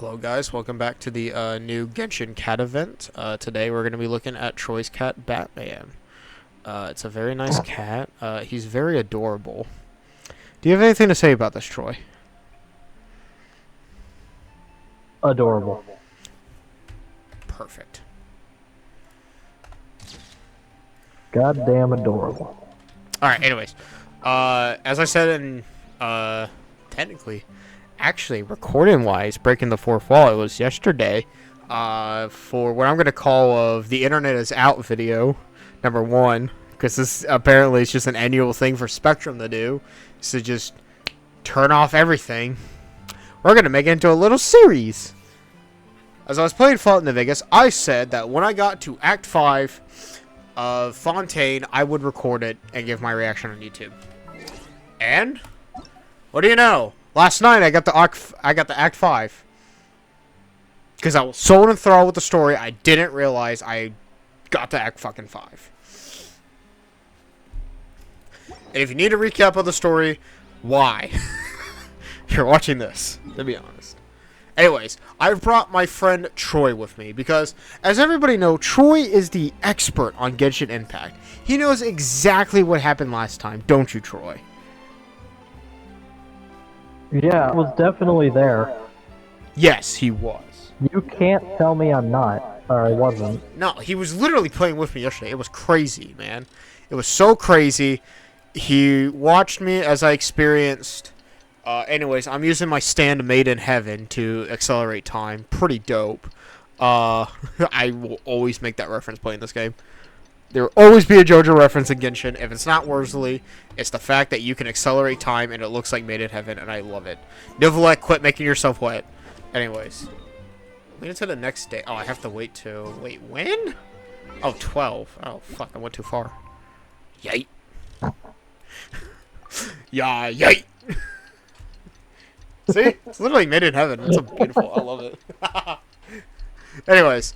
Hello guys, welcome back to the new Genshin cat event. Today we're going to be looking at Troy's cat, Batman. It's a very nice cat. He's very adorable. Do you have anything to say about this, Troy? Adorable. Perfect. Goddamn adorable. Alright, anyways. As I said in, technically, actually, recording-wise, breaking the fourth wall, it was yesterday, for what I'm going to call of the Internet is Out video, number 1, because this apparently is just an annual thing for Spectrum to do, is to just turn off everything. We're going to make it into a little series. As I was playing Fallout New Vegas, I said that when I got to Act 5 of Fontaine, I would record it and give my reaction on YouTube. And what do you know? Last night I got the Act 5 because I was so enthralled with the story I didn't realize I got to Act fucking 5. And if you need a recap of the story, why? You're watching this, to be honest. Anyways, I've brought my friend Troy with me because, as everybody knows, Troy is the expert on Genshin Impact. He knows exactly what happened last time, don't you, Troy? Yeah, I was definitely there. Yes, he was. You can't tell me I'm not, or I wasn't. No, he was literally playing with me yesterday. It was crazy, man. It was so crazy. He watched me as I experienced... anyways, I'm using my stand made in heaven to accelerate time. Pretty dope. I will always make that reference playing this game. There will always be a JoJo reference in Genshin. If it's not Worsley, it's the fact that you can accelerate time and it looks like Made in Heaven, and I love it. Nivolette, quit making yourself wet. Anyways. Wait until the next day. Oh, I have to wait till... Wait, when? Oh, 12. Oh, fuck, I went too far. Yay. Yeah, yay. See? It's literally Made in Heaven. It's a beautiful... I love it. Anyways,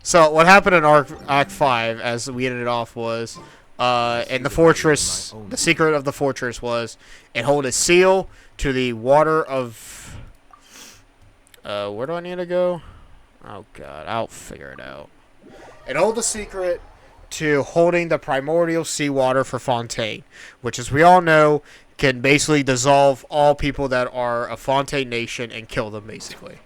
so what happened in Act 5, as we ended it off, was, in the fortress, the secret of the fortress was, it held a seal to the water of, where do I need to go? Oh god, I'll figure it out. It held the secret to holding the primordial seawater for Fontaine, which, as we all know, can basically dissolve all people that are a Fontaine nation and kill them, basically.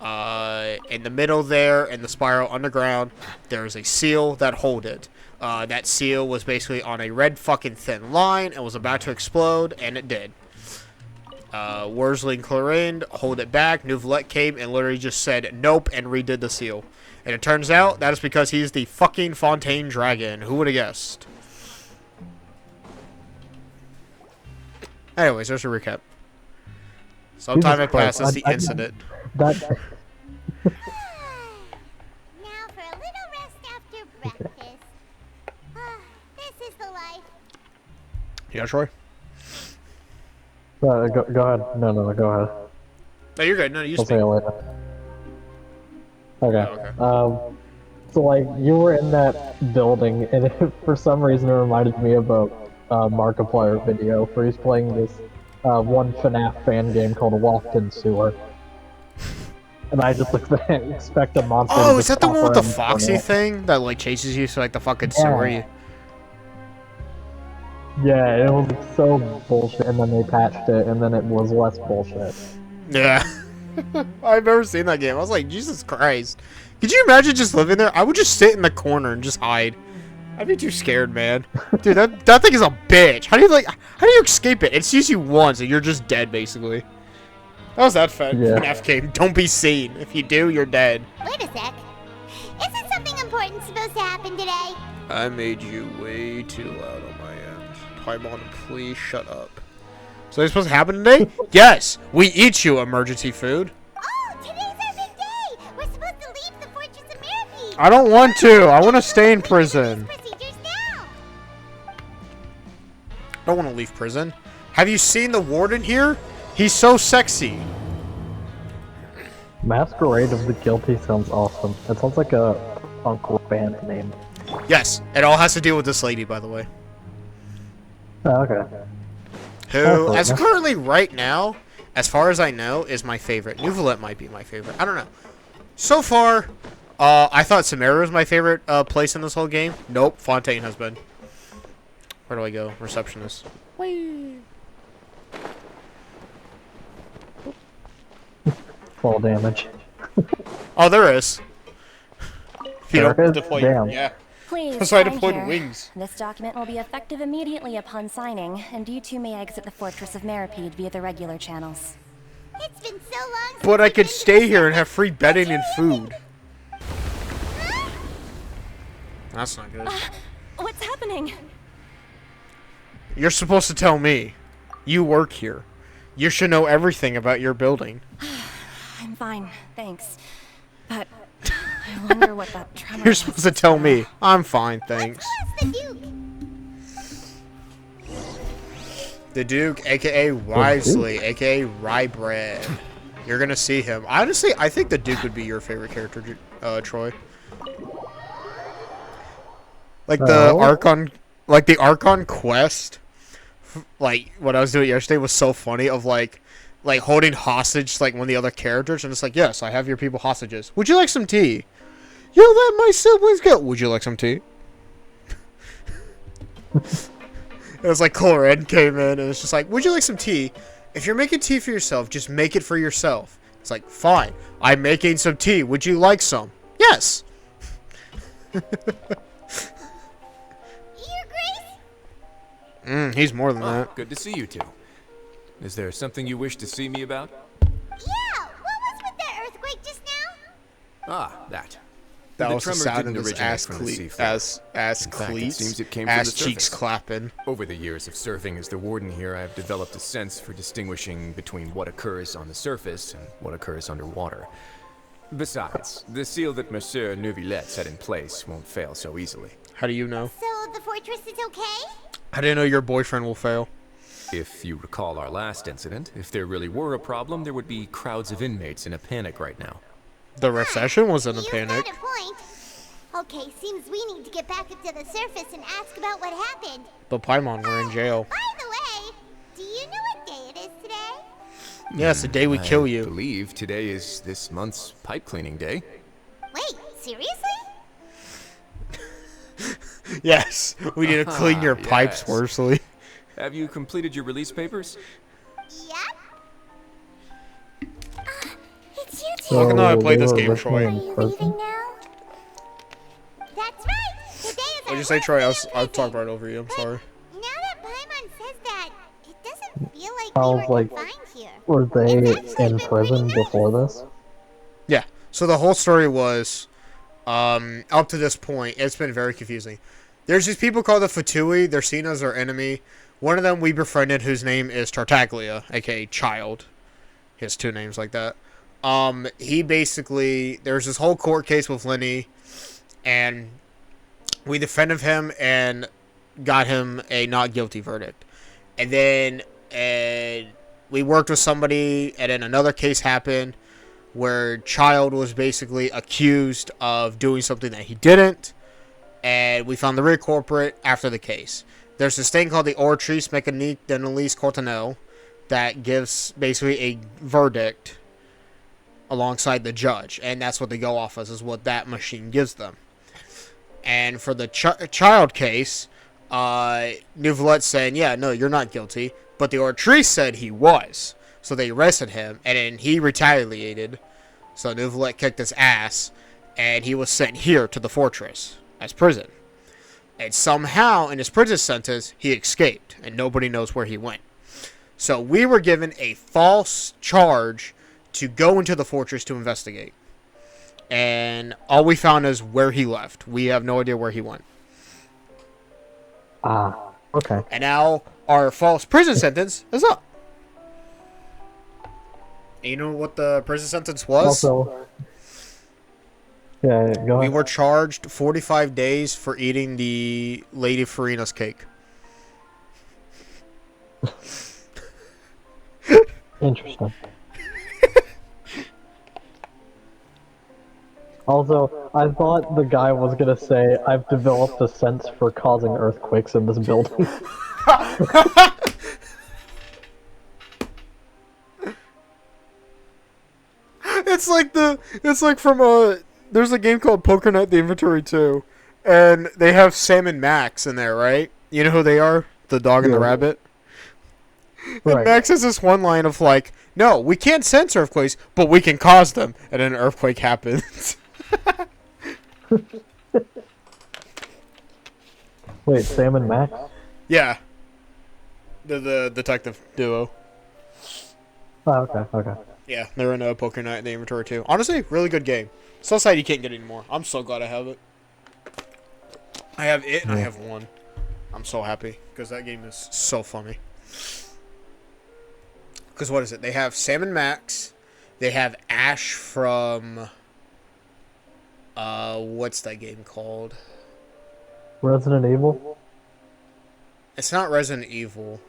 In the middle there, in the spiral underground, there's a seal that hold it. That seal was basically on a red fucking thin line and was about to explode, and it did. Worsley and Clorinde hold it back. Nivolette came and literally just said nope and redid the seal. And it turns out that is because he's the fucking Fontaine dragon. Who would have guessed? Anyways, there's a recap. Sometime had passed since the incident. Now for a little rest after breakfast. This is the life. Yeah, Troy? Go ahead. No, go ahead. No, you're good. No, you I'll speak. say it later. Okay. Oh, okay. So like, you were in that building, and for some reason it reminded me of a Markiplier video where he's playing this one FNAF fan game called Walked-in Sewer. And I just expect a monster. Oh, to is just that the pop one with the around Foxy corner. thing that like chases you to like the fucking sewer? Yeah. Yeah, it was so bullshit, and then they patched it, and then it was less bullshit. Yeah. I've never seen that game. I was like, Jesus Christ. Could you imagine just living there? I would just sit in the corner and just hide. I'd be too scared, man. Dude, that thing is a bitch. How do you escape it? It sees you once and you're just dead, basically. That was that FNAF game. Don't be seen. If you do, you're dead. Wait a sec. Isn't something important supposed to happen today? I made you way too loud on my end. Paimon, please shut up. So it's supposed to happen today? Yes! We eat you, emergency food. Oh, today's our big day. We're supposed to leave the Fortress of Mirafee. I don't want to. I want to stay in prison. Procedures now. I don't want to leave prison. Have you seen the warden here? He's so sexy. Masquerade of the Guilty sounds awesome. That sounds like a punk band name. Yes, it all has to do with this lady, by the way. Oh, okay. Who, as currently right now, as far as I know, is my favorite. Neuvillette might be my favorite. I don't know. So far, I thought Samara was my favorite place in this whole game. Nope, Fontaine has been. Where do I go? Receptionist. Whee! Fall damage. Oh, there is. If you There don't is? deploy, Damn. yeah. Please, That's why I sign deployed here. wings. This document will be effective immediately upon signing, and you two may exit the Fortress of Meripede via the regular channels. It's been so long since But I we've could been to stay the here and have surface. free bedding and What's your food. That's not good. What's happening? You're supposed to tell me. You work here. You should know everything about your building. I'm fine, thanks. But I wonder what that tremor You're supposed to tell me. I'm fine, thanks. It's the Duke. The Duke, aka Wisely, aka Rye Bread. You're gonna see him. Honestly, I think the Duke would be your favorite character, Troy. Like the Archon, like the Archon quest. Like what I was doing yesterday was so funny. Of like holding hostage like one of the other characters, and it's like, yes, I have your people hostages. Would you like some tea? You let my siblings go. Would you like some tea? It was like Corin came in and it's just like, would you like some tea? If you're making tea for yourself, just make it for yourself. It's like, fine. I'm making some tea. Would you like some? Yes. Your Grace? He's more than Oh, that. good to see you two. Is there something you wish to see me about? Yeah, what was with that earthquake just now? Ah, that. That The was the tremor sound didn't of his originate ass from the cleat, seafloor. ass In fact, it cleats, seems it came from ass the cheeks surface. clapping. Over the years of serving as the warden here, I have developed a sense for distinguishing between what occurs on the surface and what occurs underwater. Besides, the seal that Monsieur Neuvillette set in place won't fail so easily. How do you know? So the fortress is okay? How do you know your boyfriend will fail? If you recall our last incident, if there really were a problem, there would be crowds of inmates in a panic right now. The recession was in a You've panic. got a point. Okay, seems we need to get back up to the surface and ask about what happened. But Paimon were in jail. By the way, do you know what day it is today? Yes, the day we kill I you. believe today is this month's pipe cleaning day. Wait, seriously? Yes, we need to clean your pipes, Yes. Worsley. Have you completed your release papers? Yep. It's you two. So Fucking know I played they this were game, originally Troy. Are in you prison. leaving now? That's right. Today is What'd our you say, last Troy? day I'll in talk prison. right over you. I'm sorry. Now that Paimon says that, it doesn't feel like Sounds we were like- confined here. Were they It's actually in been prison pretty nice. before this? Yeah. So the whole story was, up to this point, it's been very confusing. There's these people called the Fatui. They're seen as our enemy. One of them we befriended, whose name is Tartaglia, aka Child. He has two names like that. He basically, there's this whole court case with Lenny, and we defended him and got him a not guilty verdict. And then we worked with somebody, and then another case happened where Child was basically accused of doing something that he didn't, and we found the real culprit after the case. There's this thing called the Ortrice Mécanique d'Analyse Cortinel that gives basically a verdict alongside the judge, and that's what they go off as, is what that machine gives them. And for the Child case, Neuvillette said, yeah, no, you're not guilty, but the Ortrice said he was. So they arrested him, and then he retaliated. So Neuvillette kicked his ass, and he was sent here to the fortress as prison. And somehow, in his prison sentence, he escaped, and nobody knows where he went. So we were given a false charge to go into the fortress to investigate. And all we found is where he left. We have no idea where he went. Ah, okay. And now our false prison sentence is up. And you know what the prison sentence was? Also, yeah, go We ahead. were charged 45 days for eating the Lady Farina's cake. Interesting. Also, I thought the guy was gonna say, I've developed a sense for causing earthquakes in this building. It's like from there's a game called Poker Night: The Inventory 2, and they have Sam and Max in there, right? You know who they are? The dog and the rabbit. And Right. Max has this one line of like, "No, we can't sense earthquakes, but we can cause them," and then an earthquake happens. Wait, Sam and Max? Yeah. The detective duo. Oh, okay. Yeah, they're in Poker Night: The Inventory 2. Honestly, really good game. So sad you can't get anymore. I'm so glad I have it. I have it and I have one. I'm so happy because that game is so funny. Because what is it? They have Sam and Max. They have Ash from what's that game called? Resident Evil? It's not Resident Evil.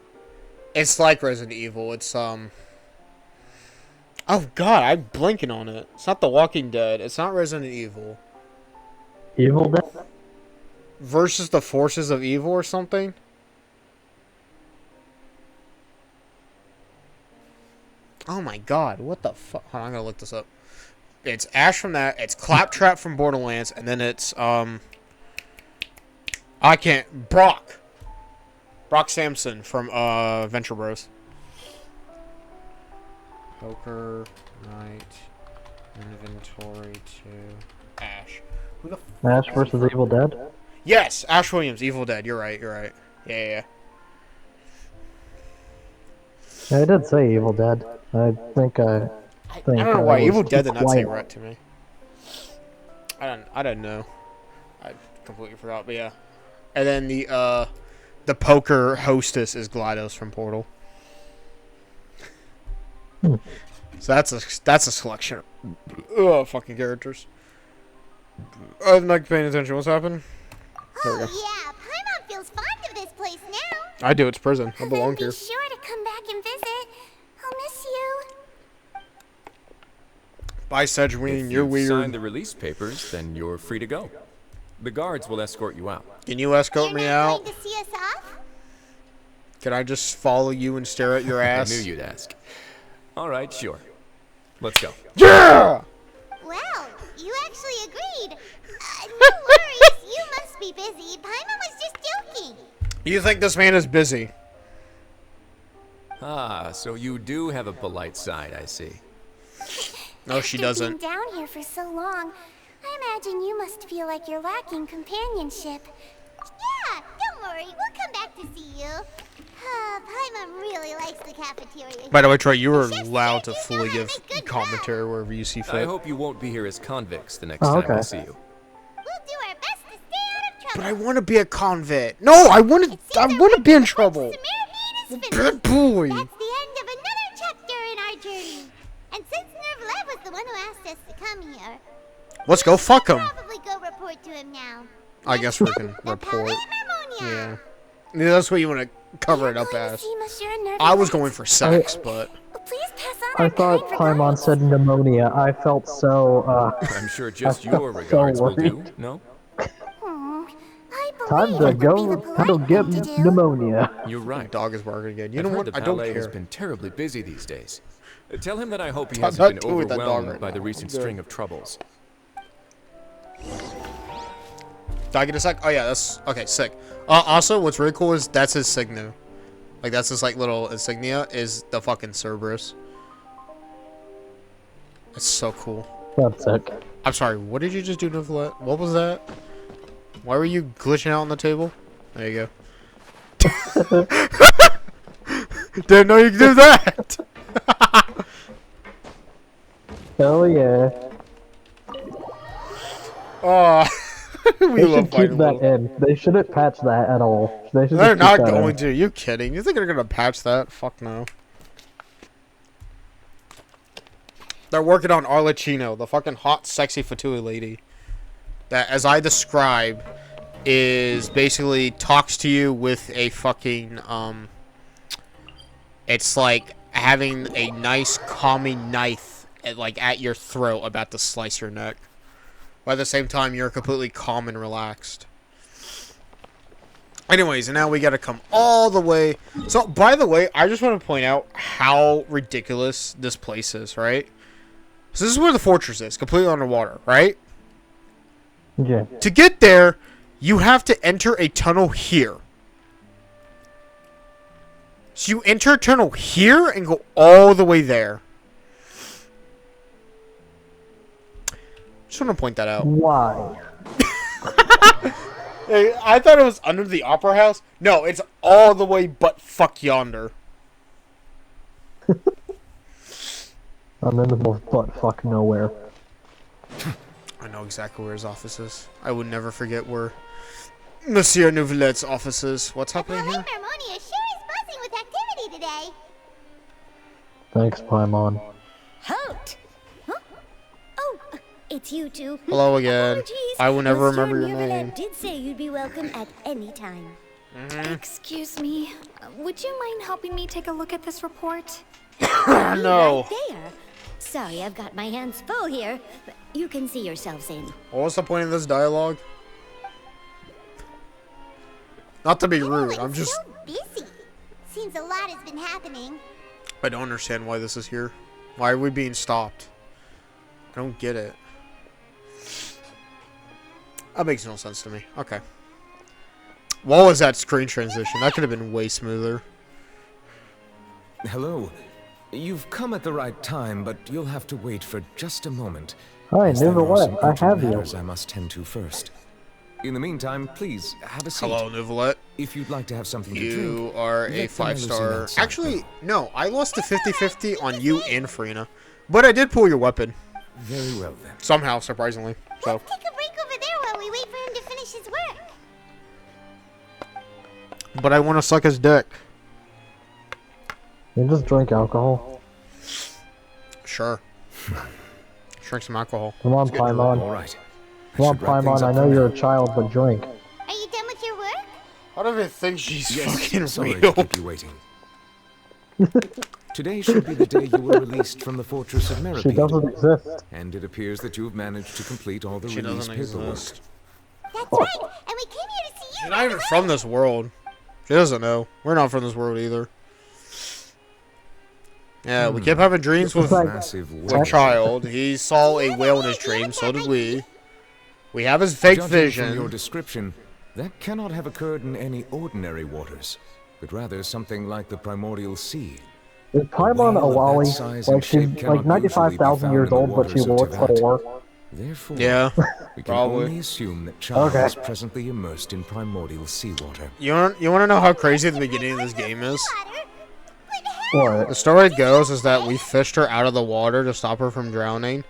It's like Resident Evil. It's oh god, I'm blanking on it. It's not The Walking Dead. It's not Resident Evil. Evil Dead? Versus the Forces of Evil or something? Oh my god, what the fuck? Hold on, I'm gonna look this up. It's Ash from that, it's Claptrap from Borderlands, and then it's, Brock Samson from, Venture Bros. Poker Night Inventory 2. Ash. Who the Ash versus Evil Dead? Yes, Ash Williams, Evil Dead. You're right. Yeah. Yeah, I did say Evil Dead. I think I don't know why was Evil Dead did not say quiet. right to me. I don't know. I completely forgot, but yeah. And then the poker hostess is GLaDOS from Portal. So that's a selection of fucking characters. I'm not paying attention. What's happening? There we go. Oh, yeah. Paimon feels fond of this place now. I do. It's prison. I Then belong be here. sure to come back and visit. I'll miss you. Bye, Sedgween. If You're you've weird. signed the release papers, then you're free to go. The guards will escort you out. Can you escort You're me not out? going to see us off? Can I just follow you and stare at your ass? I knew you'd ask. All right, sure. Let's go. Yeah! Well, you actually agreed. No worries. You must be busy. Paimon was just joking. You think this man is busy? Ah, so you do have a polite side, I see. No, she doesn't. Being down here for so long, I imagine you must feel like you're lacking companionship. Yeah, don't worry. We'll come back to see you. Paimon really likes the cafeteria. By the way, Troy, you were Chef allowed to said you fully know how give to make good commentary wherever you see I fit. hope you won't be here as convicts the next Oh, time I okay. see you. We'll do our best to stay out of trouble. But I want to be a convict. No, I want to be in trouble. Bad Bad boy. That's the end of another chapter in our journey. And since Nervlev was the one who asked us to come here, Let's go fuck him. probably go report to him now. I guess we can report. Yeah. Yeah. Yeah, that's what you want to cover it up as. See Monsieur Nervlev. I was going for sex, but Please pass on I our thought kind Paimon said pneumonia. I felt so, I'm sure just I your felt regards so will do, worried. no? Time to go get pneumonia. You're right. dog is barking again. You I've know heard what? the I don't ballet has care. been terribly busy these days. Tell him that I hope he I'm hasn't not been doing with that dog overwhelmed right by now. the recent I'm good. string of troubles. Did I get a sec? Oh yeah, that's okay. Sick. Also, what's really cool is that's his signal. Like that's his like little insignia is the fucking Cerberus. It's so cool. That's sick. I'm sorry. What did you just do, Nicolette? What was that? Why were you glitching out on the table? There you go. Didn't know you could do that. Hell yeah. Oh, we They love should keep fighting that little. in. They shouldn't patch that at all. They should They're just keep not that going in. to. You kidding? You think they're gonna patch that? Fuck no. They're working on Arlecchino, the fucking hot, sexy Fatui lady. That, as I describe, is basically talks to you with a fucking It's like having a nice, calming knife at your throat, about to slice your neck. But at the same time, you're completely calm and relaxed. Anyways, and now we gotta come all the way. So, by the way, I just want to point out how ridiculous this place is, right? So this is where the fortress is, completely underwater, right? Yeah. To get there, you have to enter a tunnel here. So you enter a tunnel here and go all the way there. Just want to point that out. Why? Hey, I thought it was under the opera house. No, it's all the way but fuck yonder. I'm in the most butt fuck nowhere. I know exactly where his office is. I would never forget where Monsieur Nouvelette's office is. What's happening here? Harmonia sure is buzzing with activity today. Thanks, Paimon. Halt! Huh? Oh, it's you two. Hello again. Apologies. I will never Monsieur remember your Nouvelet name. did say you'd be welcome at any time. Excuse me. Would you mind helping me take a look at this report? No. Right there. Sorry, I've got my hands full here, but you can see yourselves in. What was the point of this dialogue? Not to be rude, I'm just... So busy. Seems a lot has been happening. I don't understand why this is here. Why are we being stopped? I don't get it. That makes no sense to me. Okay. What was that screen transition? That could have been way smoother. Hello. You've come at the right time, but you'll have to wait for just a moment. Hi, as there are some Nouvelet, I have urgent you. matters I must tend to first. In the meantime, please have a seat. Hello, Nouvelet. If you'd like to have something to drink, You are a let the Mellors in 5-star. outside, Actually, no. I lost to 50-50 on you and Farina. But I did pull your weapon. Very well then. Somehow, surprisingly. So, Let's take a break over there while we wait for him to finish his work. but I want to suck his dick. You just drink alcohol. Sure. Drink some alcohol. Come on, All Paimon. right. Come on, should wrap things Paimon. I up know for you're now. a child, but drink. Are you done with your work? I don't even think she's Yes, fucking sorry real. to keep you waiting. Today should be the day you were released from the fortress of She Meripede, doesn't exist. and it appears that you've managed to complete all the She release doesn't paperwork. exist. That's right. And we came here to see you. She's not even from this world. She doesn't know. We're not from this world either. Yeah, we kept having dreams with like- Massive a whale. child. He saw a whale in his dream, so did we. We have his fake Judging from your vision. description, that cannot have occurred in any ordinary waters, but rather something like the primordial sea. Is Paimon a whale of that lolly? size Like and shape she's cannot like usually be 95,000 found years in the old, but she waters of looks a Teyvat. whore. Therefore, Yeah, we can probably. only assume that child Okay. is presently immersed in primordial seawater. You want to know how crazy the beginning of this game is? What? The story goes is that we fished her out of the water to stop her from drowning.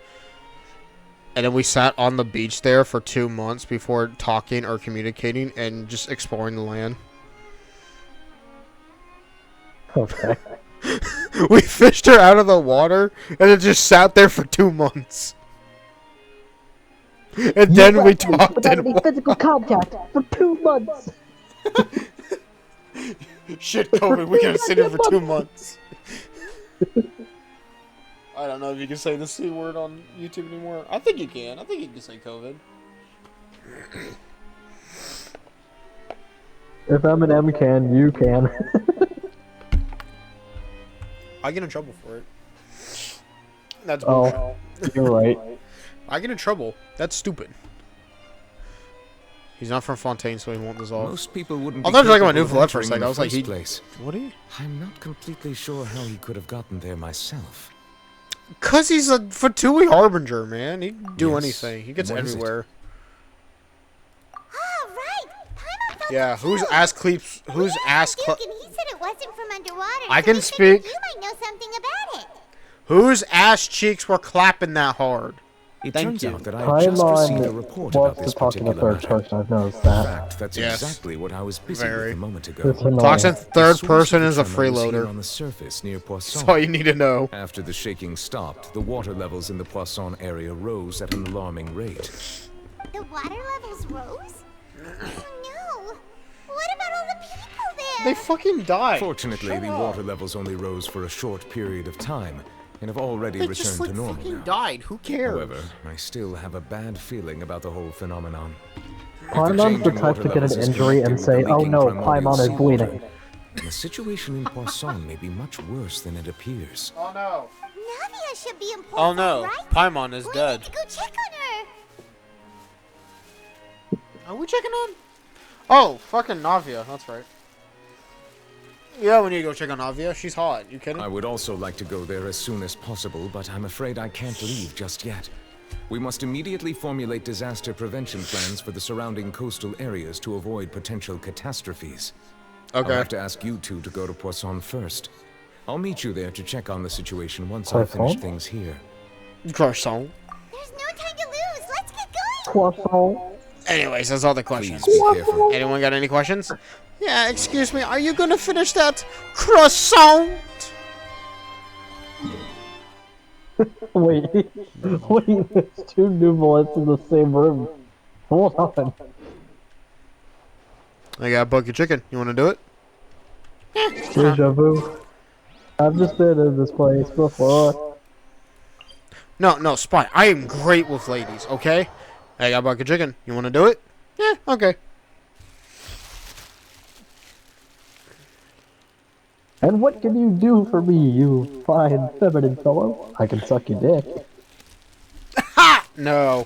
And then we sat on the beach there for 2 months before talking or communicating and just exploring the land. Okay. We fished her out of the water and it just sat there for 2 months. And then we talked without and any physical contact for 2 months. shit, COVID, we gotta sit here for 2 months. I don't know if you can say the C word on YouTube anymore. I think you can. I think you can say COVID. If Eminem can, you can. I get in trouble for it. That's bullshit. Oh, you're right. I get in trouble. That's stupid. He's not from Fontaine, so he won't dissolve. Most people wouldn't. I be thought you were talking about capable New of Flood for a entering second. in I the was like, first he- place. What are you? I'm not completely sure how he could have gotten there myself. Cause he's a Fatui Harbinger, man. He can do Yes. anything. He gets What is it? everywhere. Oh, right. Paimon felt Yeah, the whose chill. ass cleeps? We Whose asked ass? Duke, and he said it wasn't from underwater. I so can we figured speak. You might know something about it. Whose ass cheeks were clapping that hard? It Thank turns you. out that I've just received a Paimon report about wants this to talk in the particular third matter. person. I've noticed In that. fact, that's Yes. exactly what I was busy Very. with a moment ago. It's annoying. Talks in The third source person of is the a tremor was here freeloader. on the surface near Poisson. That's all you need to know. After the shaking stopped, the water levels in the Poisson area rose at an alarming rate. The water levels rose? Oh no. What about all the people there? They fucking died. Fortunately, Shut the up. water levels only rose for a short period of time and have already They returned just like to normal fucking now. died. Who cares? However, I still have a bad feeling about the whole phenomenon. Paimon's the type to get an injury and say, "Oh no, Paimon is bleeding." The situation in Poisson may be much worse than it appears. Oh no. Navi Navia should be in Porto, Oh no, right? Paimon is We dead. need to go check on her. Are we checking on? Oh, fucking Navia. That's right. Yeah, we need to go check on Navia. She's hot. You kidding? I would also like to go there as soon as possible, but I'm afraid I can't leave just yet. We must immediately formulate disaster prevention plans for the surrounding coastal areas to avoid potential catastrophes. Okay. I'll have to ask you two to go to Poisson first. I'll meet you there to check on the situation once I finish Poisson? things here. Croissant. There's no time to lose. Let's get going. Croissant. Anyways, that's all the questions. Please be careful. Anyone got any questions? Yeah, excuse me. Are you gonna finish that croissant? Wait, wait, there's two new bullets in the same room. Hold on. I got a bucket chicken. You want to do it? Deja vu. I've just been in this place before. No, Spy. I am great with ladies, okay? I got a bucket chicken. You want to do it? Yeah, okay. And what can you do for me, you fine feminine fellow? I can suck your dick. Ha! No.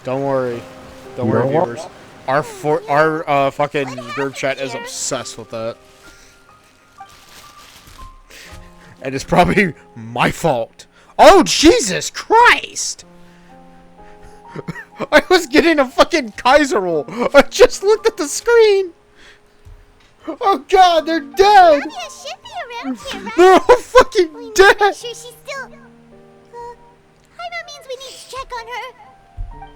Don't worry. Don't You worry, know what? viewers. Our fucking group chat is obsessed with that. And it's probably my fault. Oh, Jesus Christ! I was getting a fucking Kaiser roll. I just looked at the screen. Oh God, they're dead. Navia should be around here, right? They're all fucking We need to dead. make sure she's still... Paimon means we need to check on her.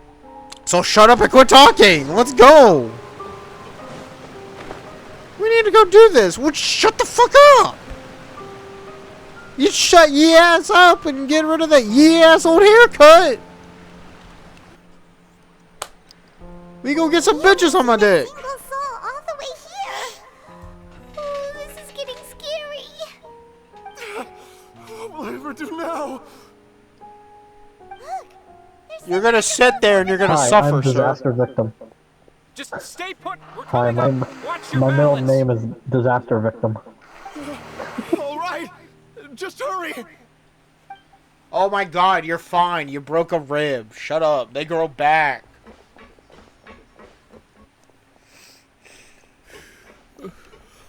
So shut up and quit talking. Let's go. We need to go do this. Well, shut the fuck up. You shut your ass up and get rid of that ass old haircut. We go get some bitches on my dick. Single soul all the way here. Oh, this is getting scary. What will I ever do now? Look, there's You're gonna sit there and you're gonna Hi, suffer, I'm sir. disaster victim. Just stay put. We're Hi, coming my, up. Watch your my middle balance. name is disaster victim. All right, just hurry. Oh my God, you're fine. You broke a rib. Shut up. They grow back.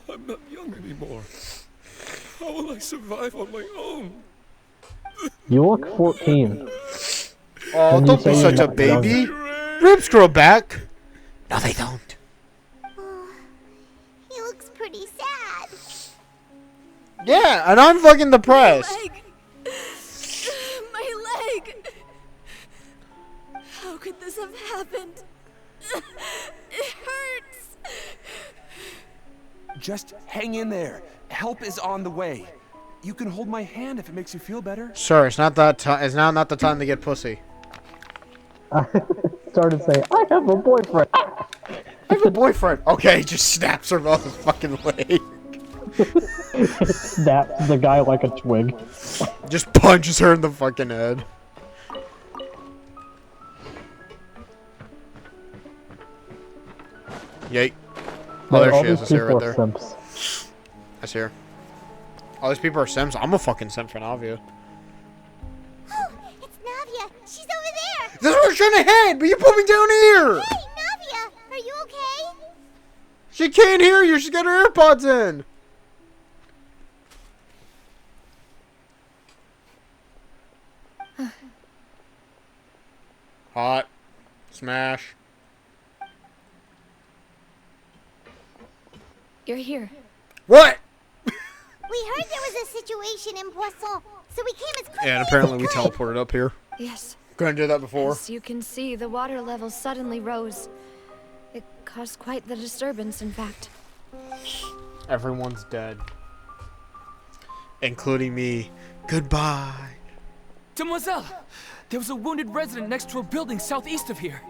I'm not young anymore. How will I survive on my own? You look 14. Oh, When you don't be say such a you're not young. baby. Ribs grow back. No, they don't. He looks pretty sad. Yeah, and I'm fucking depressed. My leg! How could this have happened? It hurts! Just hang in there. Help is on the way. You can hold my hand if it makes you feel better. Sir, it's not that time. It's now not the time to get pussy. I started saying, I have a boyfriend. I have a boyfriend. Okay, just snaps her off his fucking leg. Snaps the guy like a twig. Just punches her in the fucking head. Yay. Oh, there all she is. I these see her people right are there. simps. I see her. All these people are Sims. I'm a fucking Sim for Navia. Oh, it's Navia. She's over there. This is where I'm trying to head, but you put me down here. Hey, Navia, are you okay? She can't hear you. She's got her AirPods in. Hot. Smash. You're here. What? We heard there was a situation in Poisson, so we came as quickly And as apparently we we could. teleported up here. Yes. Couldn't do that before. As you can see, the water level suddenly rose. It caused quite the disturbance, in fact. Everyone's dead. Including me. Goodbye. Demoiselle, there was a wounded resident next to a building southeast of here.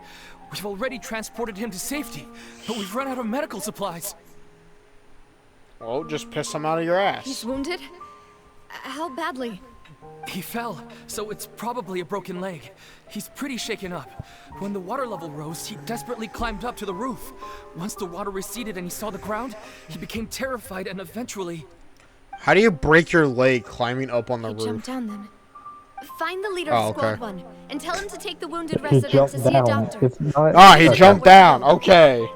We've already transported him to safety, but we've run out of medical supplies. Well, just piss some out of your He's ass. wounded? How badly? He fell, so it's probably a broken leg. He's pretty shaken up. When the water level rose, he desperately climbed up to the roof. Once the water receded and he saw the ground, he became terrified and eventually... How do you break your leg climbing up on the He roof? jumped down then. Find the leader Oh, of Squad okay. 1 and tell him to take the wounded He resident jumped to see a down. doctor. It's not. Ah, he Okay. jumped down. Okay.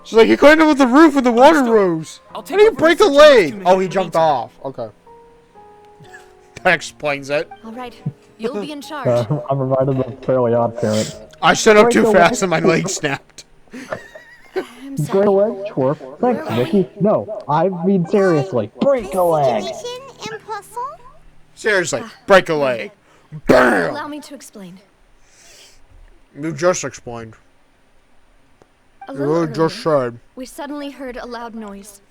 She's like, he climbed up with the roof and the water Understood. rose. I'll How take do you over break a research and rescue leg? mission Oh, he in the jumped meantime. off. Okay. That explains it. All right, you'll be in charge. I'm reminded of Fairly Odd Parents. I stood up Break too a fast leg. and my leg snapped. I'm Break a sorry. leg, twerp. Thanks, Where were Vicky. No, I mean seriously. Break a leg. Situation impossible? Seriously, break a leg. Bam! Allow me to explain. You just explained. A You little really just earlier, said. we suddenly heard a loud noise.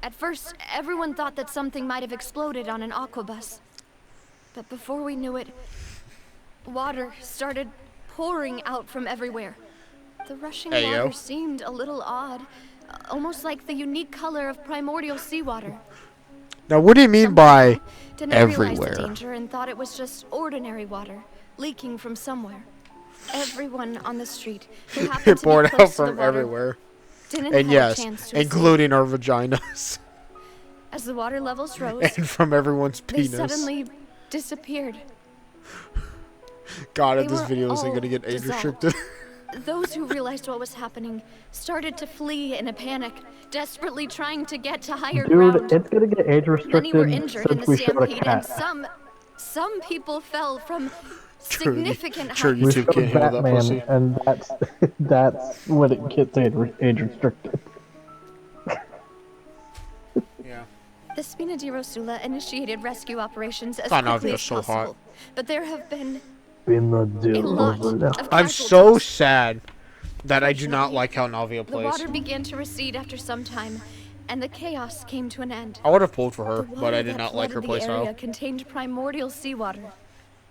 At first, everyone thought that something might have exploded on an aquabus. But before we knew it, water started pouring out from everywhere. The rushing Hey, yo. water seemed a little odd, almost like the unique color of primordial seawater. Now, what do you mean by Didn't realize everywhere? the danger and thought it was just ordinary water leaking from somewhere. Everyone on the street who happened It to be poured out close to the from water everywhere? didn't And have yes, a chance to escape. including our vaginas. As the water levels rose, And from everyone's they penis. suddenly disappeared. God, They if this were video isn't all gonna get age dissolved. restricted. Those who realized what was happening started to flee in a panic, desperately trying to get to higher Dude, ground. it's gonna get age Many were restricted injured in since the we showed a stampede, and cat. some people fell from True, significant true, heights. you We two showed can't handle that Batman, pussy. and that's when it gets age restricted. Yeah. The Spina di Rosula initiated rescue operations as God, quickly Navia's as so possible. hot. But there have been In the a lot deal. of I'm casualties. so sad that I do not Fortunately, like how Navia The plays. water began to recede after some time, and the chaos came to an end. I would have pulled for her, The but water I did that not like her flooded the area playstyle. contained primordial seawater,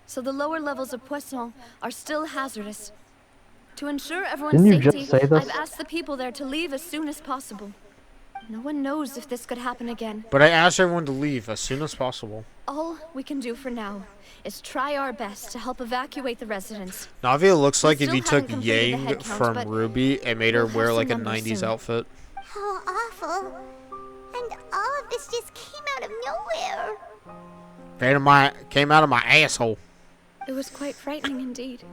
so the lower levels of Poisson are still hazardous. To ensure everyone's Didn't you safety, just say this? I've asked the people there to leave as soon as possible. No one knows if this could happen again. But I asked everyone to leave as soon as possible. All we can do for now is try our best to help evacuate the residents. Navia looks like if still you took haven't completed the Yang head count, from but Ruby and made her we'll have wear some like a numbers 90s soon. outfit. How awful. And all of this just came out of nowhere. Came out of my asshole. It was quite frightening indeed.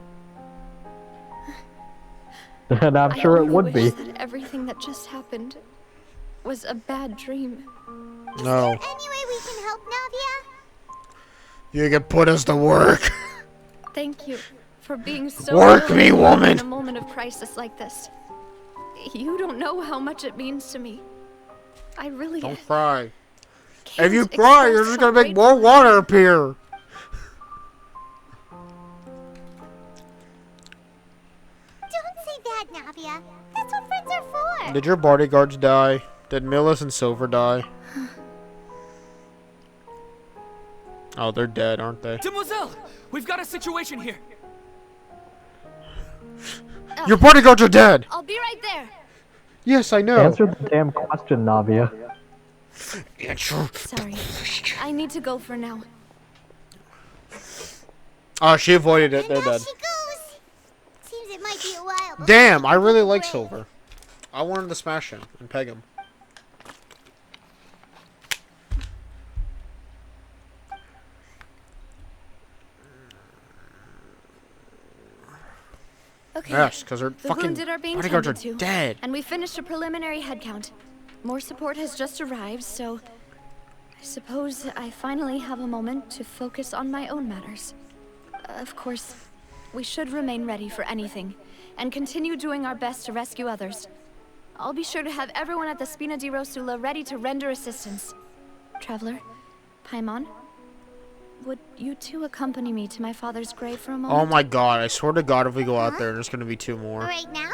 And I'm I sure it only would be. wish that everything that just happened was a bad dream. No. Any way we can help, Navia? You can put us to work. Thank you for being so Work willing me, to help woman! in a moment of crisis like this. You don't know how much it means to me. I really Don't cry. can't If you cry, express you're just how gonna make grateful more I am. water appear. Don't say that, Navia. That's what friends are for. Did your bodyguards die? Did Millis and Silver die? Oh, they're dead, aren't they? Demoiselle, we've got a situation here. Your bodyguards are dead! I'll be right there. Yes, I know. Answer the damn question, Navia. Answer. Sorry. I need to go for now. Oh, she avoided it. And They're now dead. she goes. Seems it might be a while. before Damn, she I really gets like away. Silver. I wanted to smash him and peg him. Okay. Yes, because her The fucking wounded are being bodyguards are tended to, dead. and we finished a preliminary head count. More support has just arrived, so I suppose I finally have a moment to focus on my own matters. Of course, we should remain ready for anything, and continue doing our best to rescue others. I'll be sure to have everyone at the Spina di Rosula ready to render assistance. Traveler, Paimon, would you two accompany me to my father's grave for a moment? Oh my god, I swear to god if we go out there, there's gonna be 2 more. Right now?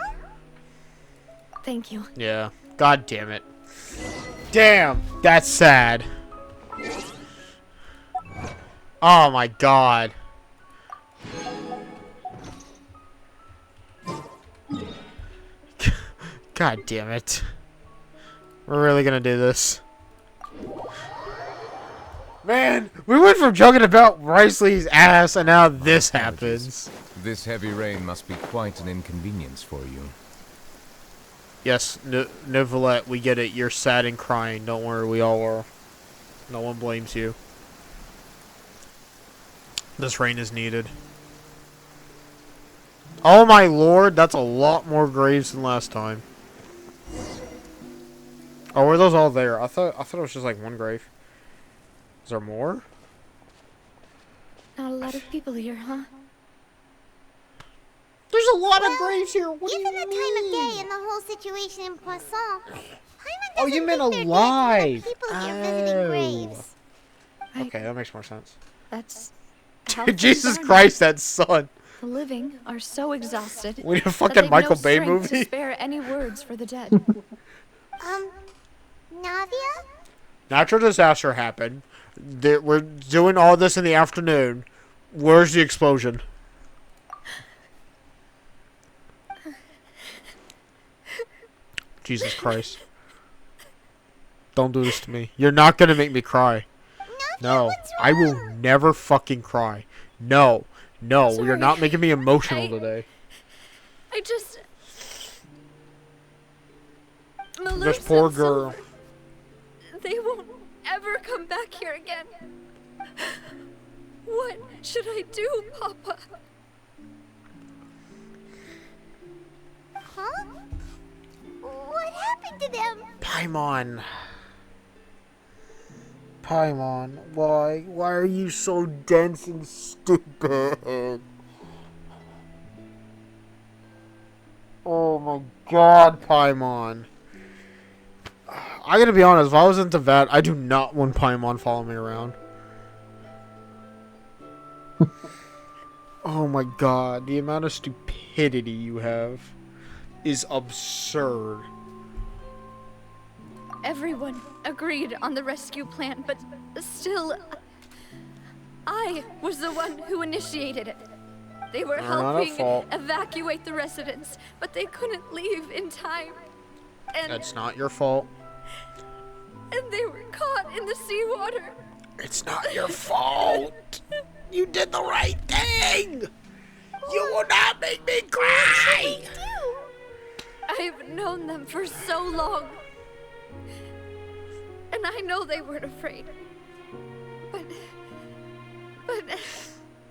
Thank you. Yeah. God damn it. Damn, that's sad. Oh my god. God damn it. We're really gonna do this. Man, we went from joking about Riceley's ass and now this happens. This heavy rain must be quite an inconvenience for you. Yes, Novelette, we get it. You're sad and crying. Don't worry, we all are. No one blames you. This rain is needed. Oh my lord, that's a lot more graves than last time. Oh, were those all there? I thought it was just like one grave. Is there more? Not a lot of people here, huh? There's a lot of graves here. What Given do you the mean? time of day and the whole situation in Poisson, Oh, you meant alive. alive. People here visiting graves. Okay, that makes more sense. That's how things Jesus are now. Christ, that son. The living are so exhausted. We need a that fucking they've Michael no Bay strength movie. To spare any words for the dead. Navia? Natural disaster happened. We're doing all this in the afternoon. Where's the explosion? Jesus Christ. Don't do this to me. You're not gonna make me cry. No, I will never fucking cry. No, no, Sorry. you're not making me emotional today. I just... This poor and girl. Silver, they won't ever come back here again. What should I do, Papa? Huh? What happened to them? Paimon. Paimon, why? Why are you so dense and stupid? Oh my god, Paimon. I gotta be honest, if I was into that, I do not want Paimon following me around. Oh my god, the amount of stupidity you have is absurd. Everyone agreed on the rescue plan, but still, I was the one who initiated it. They were Not at helping fault. evacuate the residents, but they couldn't leave in time. And, That's not your fault. and they were caught in the seawater. It's not your fault. You did the right thing. You will not make me cry. I've known them for so long. And I know they weren't afraid. But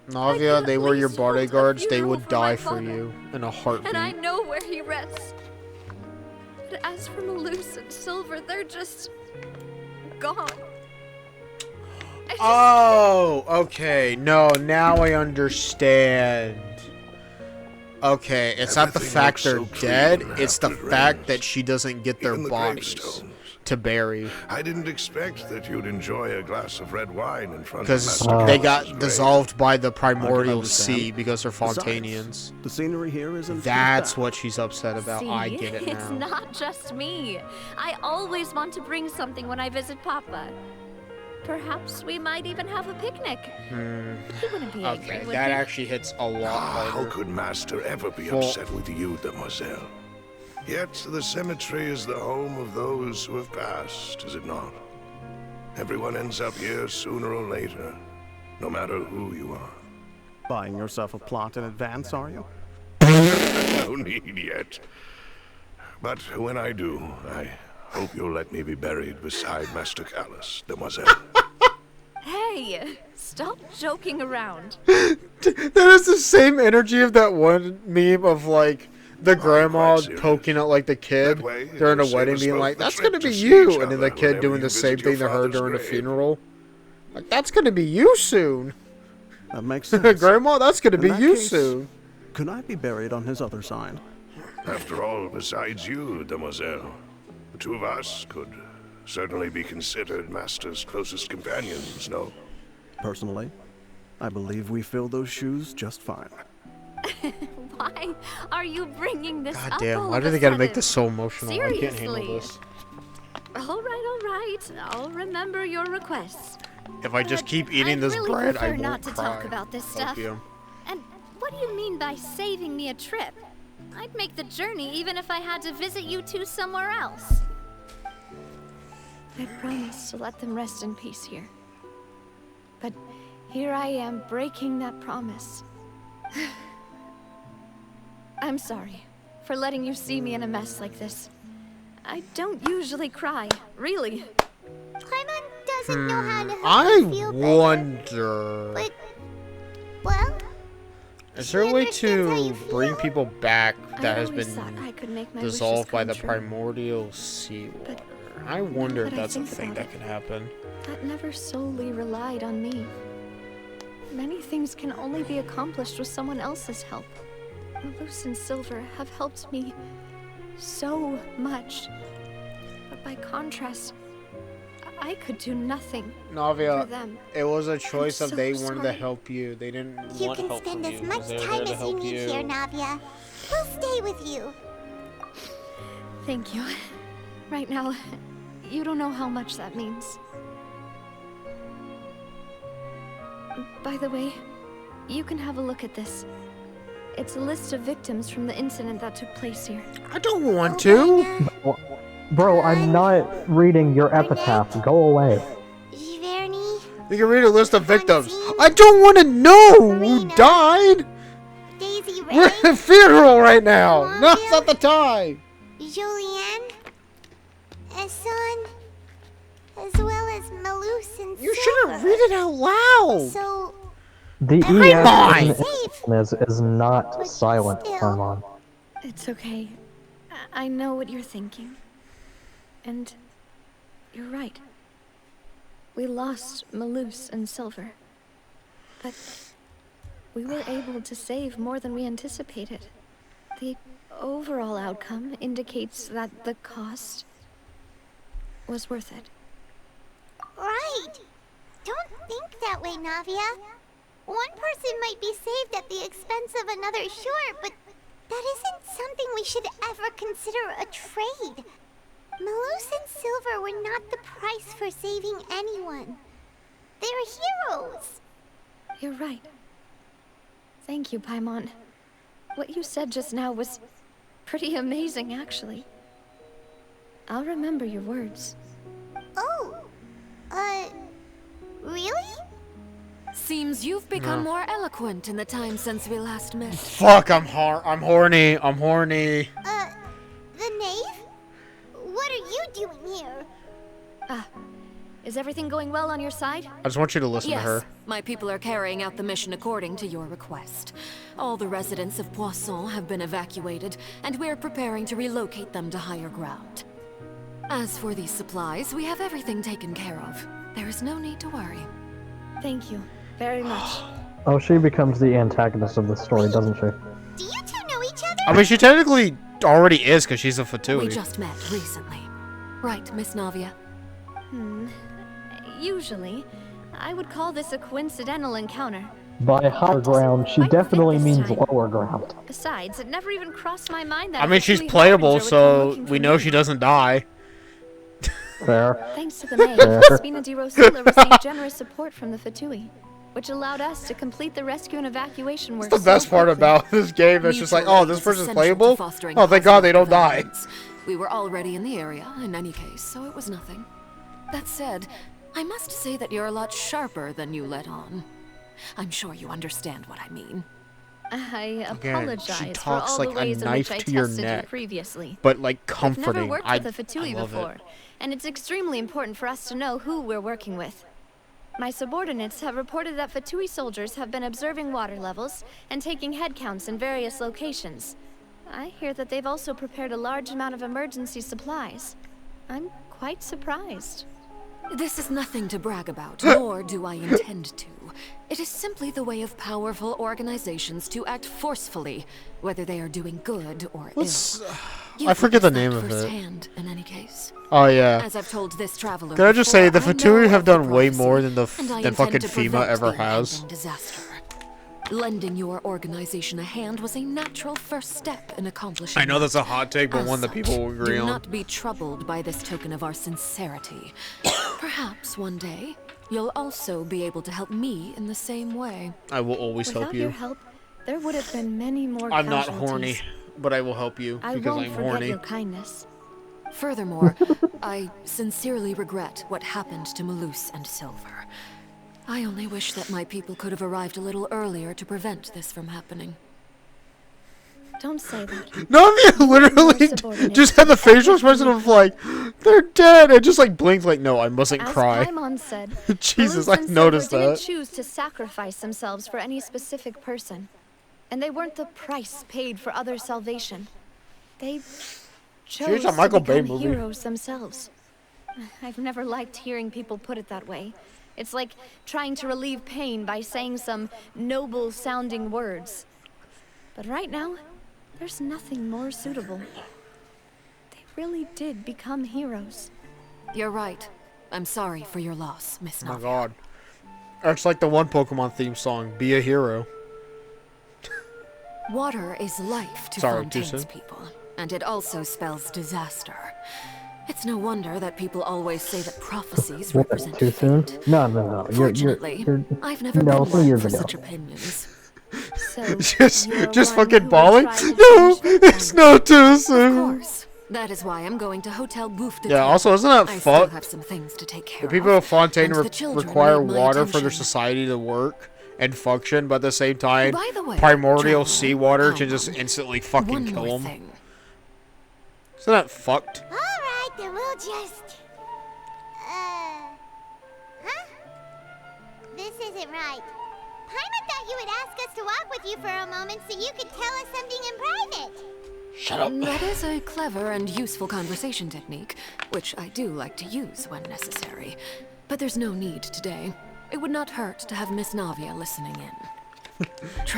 Navia, could they at were your least hold a bodyguards. They funeral would for my die for father. you in a and I heartbeat. know where he rests. But as for Malus and Silver, they're just gone. I just Oh, okay. No, now I understand. Okay, it's not the Everything fact looks they're so clean dead, after it's the it fact rains. that she doesn't get their Even the bodies gravestones. to bury. I didn't expect that you'd enjoy a glass of red wine in front of Because Master they Callus's got grave. dissolved by the primordial understand. sea because they're Besides, Fontanians. the scenery here isn't That's bad. what she's upset about. See, I get it it's now. not just me. I always want to bring something when I visit Papa. Perhaps we might even have a picnic. He wouldn't be angry, Okay, would that he? actually hits a lot How harder. could Master ever be Well- upset with you, Demoiselle? Yet the cemetery is the home of those who have passed, is it not? Everyone ends up here sooner or later, no matter who you are. Buying yourself a plot in advance, are you? No need yet. But when I do, I hope you'll let me be buried beside Master Callus, Demoiselle. Hey, stop joking around. That is the same energy of that one meme of like the grandma quite serious. poking at like the kid That way, during a it'll wedding, save us being both like, the "That's trip gonna to be see you," each and then the other kid whenever doing you the same visit your thing to her father's during the grave. funeral. Like, that's gonna be you soon, That makes sense. grandma. That's gonna In be that you case- soon. Could I be buried on his other side? After all, besides you, Demoiselle, the two of us could certainly be considered Master's closest companions, no? Personally, I believe we fill those shoes just fine. Why are you bringing this God up damn! all Why of do a they gotta make sudden? this so emotional? I can't handle Seriously. this. All right. I'll remember your requests. If I just But keep eating I'd this really bread, I prefer won't not to cry. talk about this stuff. Opium. And what do you mean by saving me a trip? I'd make the journey even if I had to visit you two somewhere else. I promised to let them rest in peace here. But here I am breaking that promise. I'm sorry for letting you see me in a mess like this. I don't usually cry, really. Paimon doesn't know how to help I us feel better. wonder. But, well, Is there a way understands how you to bring feel. people back that has always been thought I could make my dissolved wishes by come the true. primordial seawater? I wonder if that I that's a think thing about that it, could happen. That never solely relied on me. Many things can only be accomplished with someone else's help. Malus and Silver have helped me so much. But by contrast, I could do nothing for Navia, them. it was a choice of so they wanted to sorry. help you. They didn't You want can help from spend you. as much 'Cause they were time there to as you help need here, Navia. We'll stay with you. Thank you. Right now, you don't know how much that means. By the way, you can have a look at this. It's a list of victims from the incident that took place here. I don't want to. Bro, I'm not reading your epitaph. Go away. Giverny, You can read a list of victims. I don't want to know who died. Daisy We're Ray, at a funeral right now. Come on, No, Bill. it's not the time. Julianne, Esson, as well as Malus and You Silver. shouldn't read it out loud. So, The on! ES is not But silent, still. Armand. It's okay. I know what you're thinking. And you're right. We lost Malus and Silver. But we were able to save more than we anticipated. The overall outcome indicates that the cost was worth it. right. Don't think that way, Navia. One person might be saved at the expense of another, sure, but that isn't something we should ever consider a trade. Malus and Silver were not the price for saving anyone. They're heroes. You're right. Thank you, Paimon. What you said just now was pretty amazing, actually. I'll remember your words. Oh, really? Seems you've become more eloquent in the time since we last met. Fuck, I'm horny. I'm horny. The knave? What are you doing here? Is everything going well on your side? I just want you to listen to her. Yes, my people are carrying out the mission according to your request. All the residents of Poisson have been evacuated, and we're preparing to relocate them to higher ground. As for these supplies, we have everything taken care of. There is no need to worry. Thank you very much. Oh, she becomes the antagonist of the story, doesn't she? Do you two know each other? I mean, she technically already is because she's a We Fatui. just met recently. Right, Miss Navia? Usually, I would call this a coincidental encounter. By higher ground, she Quite fit definitely this means time. lower ground. Besides, it never even crossed my mind that I a mean, she's Fatui playable, harbinger would come so looking for we know me. she doesn't die. Fair. Thanks to the maid, Spina di Rosilla received generous support from the Fatui, which allowed us to complete the rescue and evacuation work. The best part about this game is just like, oh, this person's playable? Oh, thank God they don't die. We were already in the area, in any case, so it was nothing. That said, I must say that you're a lot sharper than you let on. I'm sure you understand what I mean. I Again, apologize she for talks all like the a ways in knife which I to your tested neck. you previously. But, like, I've comforting. never worked with a Fatui I love before, it. and it's extremely important for us to know who we're working with. My subordinates have reported that Fatui soldiers have been observing water levels and taking head counts in various locations. I hear that they've also prepared a large amount of emergency supplies. I'm quite surprised. This is nothing to brag about, nor do I intend to. It is simply the way of powerful organizations to act forcefully, whether they are doing good or What's- ill. I forget the You've name witnessed of it. firsthand, in any case. Oh, yeah. As I've told this traveler Can I just say, the before, I Fatui know have of the done way prophecy, more than and I than intend fucking to FEMA prevent ever the has. impending disaster. Lending your organization a hand was a natural first step in accomplishing I know that's a that. hot take, but As one that such, people will agree do on. not be troubled by this token of our sincerity. Perhaps one day, you'll also be able to help me in the same way. I will always Without help your you. help, there would have been many more I'm not casualties. horny, but I will help you I because won't I'm forget horny. your kindness. Furthermore, I sincerely regret what happened to Malus and Silver. I only wish that my people could have arrived a little earlier to prevent this from happening. Don't say that. No, I mean, literally just had the facial expression of like, they're dead, and just like blinked like, no, I mustn't As cry. Paimon said, Jesus, the I Roots and noticed Silver didn't that. choose to sacrifice themselves for any specific person, and they weren't the price paid for other salvation. They chose a to Michael Bay become movie. heroes themselves. I've never liked hearing people put it that way. It's like trying to relieve pain by saying some noble-sounding words. But right now, there's nothing more suitable. They really did become heroes. You're right. I'm sorry for your loss, Miss Oh my Navia. god. It's like the one Pokemon theme song, Be a Hero. Water is life to Sorry, too Fontaine's soon? people, and it also spells disaster. It's no wonder that people always say that prophecies What, represent too soon? fate. No, no, no. Fortunately, I've never no, been some one years for ago. such opinions. So, just you're just one fucking who will bawling. try to No, change their it's not too Of soon. course. That is why I'm going to Hotel Bouffe de Yeah, Tour. also, isn't that I still fucked? have some things to take The care people of, of Fontaine and the children require need my water for their attention. society to work and function, but at the same time, By the way, primordial General, seawater can Paimon, just instantly fucking one kill more them. thing. Isn't that fucked? Alright, then we'll just... Huh? This isn't right. Paimon thought you would ask us to walk with you for a moment so you could tell us something in private. Shut up. That is a clever and useful conversation technique, which I do like to use when necessary. But there's no need today. It would not hurt to have Miss Navia listening in.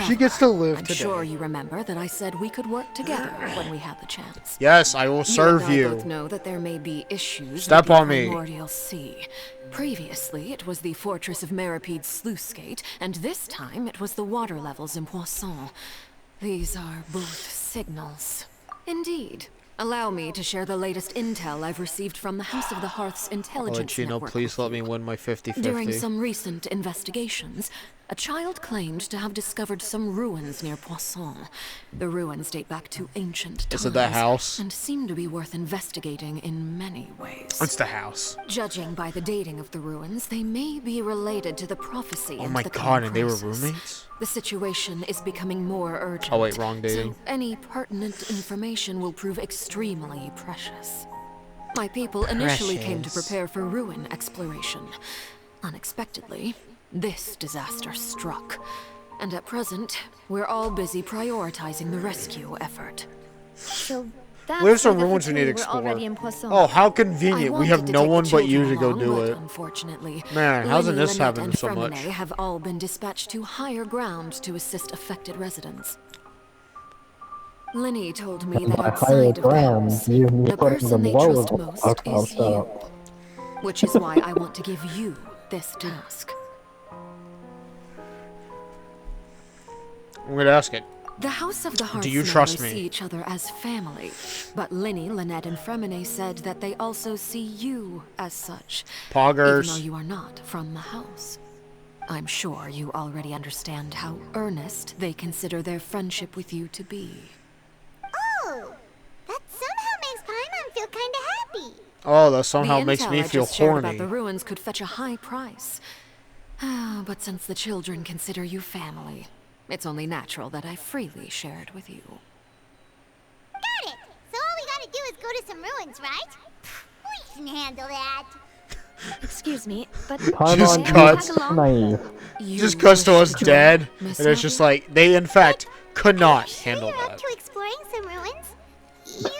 She gets to live I'm today. sure you remember that I said we could work together when we had the chance. Yes, I will serve You you. and I both know that there may be issues Step with the on me. Primordial Sea. Previously, it was the fortress of Maripede's sluice gate, and this time it was the water levels in Poisson. These are both signals. Indeed. Allow me to share the latest intel I've received from the House of the Hearth's intelligence Chino, network. please let me win my 50-50. During some recent investigations, a child claimed to have discovered some ruins near Poisson. The ruins date back to ancient times. Is it that house? And seem to be worth investigating in many ways. It's the house. Judging by the dating of the ruins, they may be related to the prophecy. Oh and my the god, coming and they were crisis. roommates? The situation is becoming more urgent. Oh wait, wrong dating. So any pertinent information will prove extremely precious. My people initially came to Precious. prepare for ruin exploration. Unexpectedly, this disaster struck. And at present, we're all busy prioritizing the rescue effort. So that's Where's some why the ruins we need to Fatui were already explore? in Poisson. Oh, how I convenient. We have wanted to no take the one but you children to go along, do but it. Unfortunately, Man, how's Lenny, this Lynette, happening and so much? Fremine have all been dispatched to higher ground to assist affected residents. Lenny told me that By higher outside of the ground, house, you mean the putting person them they lower. trust most Okay, I'll is shut you. up. Which is why I want to give you this task. I'm gonna ask it. The House of the Hearts Do you trust members me? see each other as family, but Lenny, Lynette, and Fremine said that they also see you as such, Poggers. even though you are not from the house. I'm sure you already understand how earnest they consider their friendship with you to be. Oh, that somehow makes Paimon feel kinda happy. Oh, that somehow The makes intel me I feel just shared horny. about the ruins could fetch a high price. But since the children consider you family, it's only natural that I freely share it with you. Got it. So all we gotta do is go to some ruins, right? We can handle that. Excuse me, but Just may I cuts. tag along? Naive. You Just cuts to wish us join dead, and Miss it's just Navia? like, they in fact could not Sure handle you're up that. to exploring some ruins?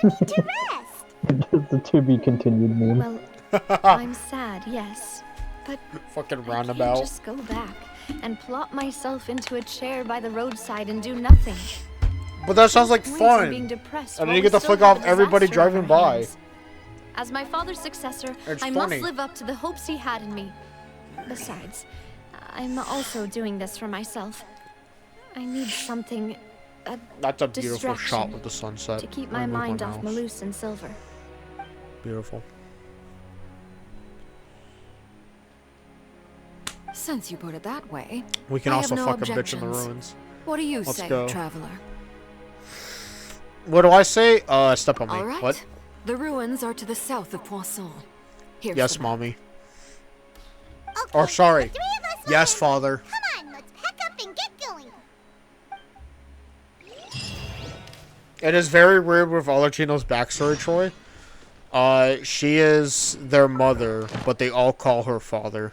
You need to rest. The to be continued meme. Well, I'm sad, yes, but Fucking I can't roundabout. just go back and plop myself into a chair by the roadside and do nothing. But that sounds like What's the point in being fun. depressed And then while you we get to still flick have off a everybody disaster on driving our by. hands? As my father's successor, It's I funny. must live up to the hopes he had in me. Besides, I'm also doing this for myself. I need something That's a beautiful distraction shot with the sunset. to keep Let my me move mind off mouse. Malus and Silver. Beautiful. Since you put it that way, We can I also have no fuck a bitch in the objections. ruins. What do you Let's say, go. traveler? What do I say? Step on me. All right. What? The ruins are to the south of Poisson. Here's Yes, the map. mommy. Okay, Or sorry. the three of us Yes, will- father. Come on, let's pack up and get going. It is very weird with Alertino's backstory, Troy. She is their mother, but they all call her father.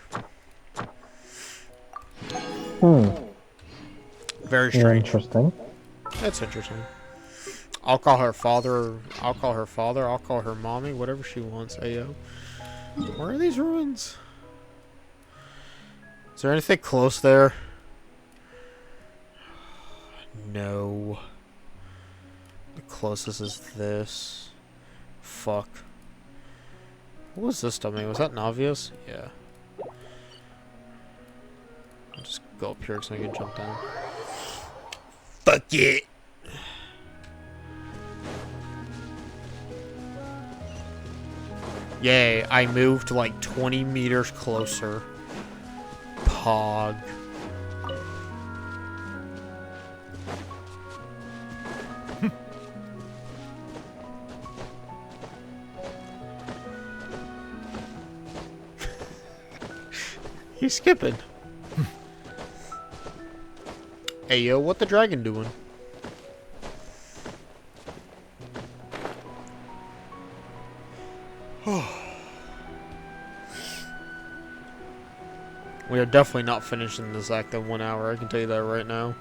Very strange. Interesting. That's interesting. I'll call her father. I'll call her father. I'll call her mommy. Whatever she wants. Ayo. Where are these ruins? Is there anything close there? No. The closest is this. Fuck. What was this dummy? Was that Navios? Yeah. I'll just go up here so I can jump down. Fuck it! Yay, I moved like 20 meters closer. Pog. He's skipping. Hey yo, what the dragon doing? We are definitely not finishing this act in 1 hour, I can tell you that right now.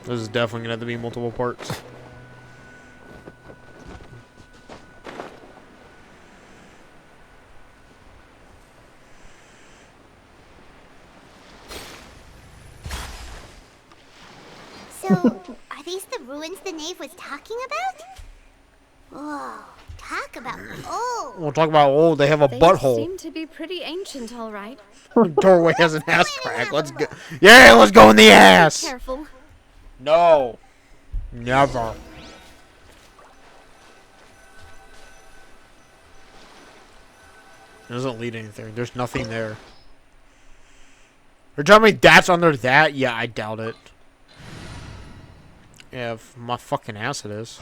This is definitely gonna have to be multiple parts. So, are these the ruins the knave was talking about? Whoa, talk about old. We'll talk about old. They have a They butthole. seem to be pretty ancient, all right. Doorway has an ass crack. Let's go. Yeah, let's go in the ass. Careful. No. Never. It doesn't lead anything. There's nothing there. You're telling me that's under that? Yeah, I doubt it. Yeah, if my fucking ass it is.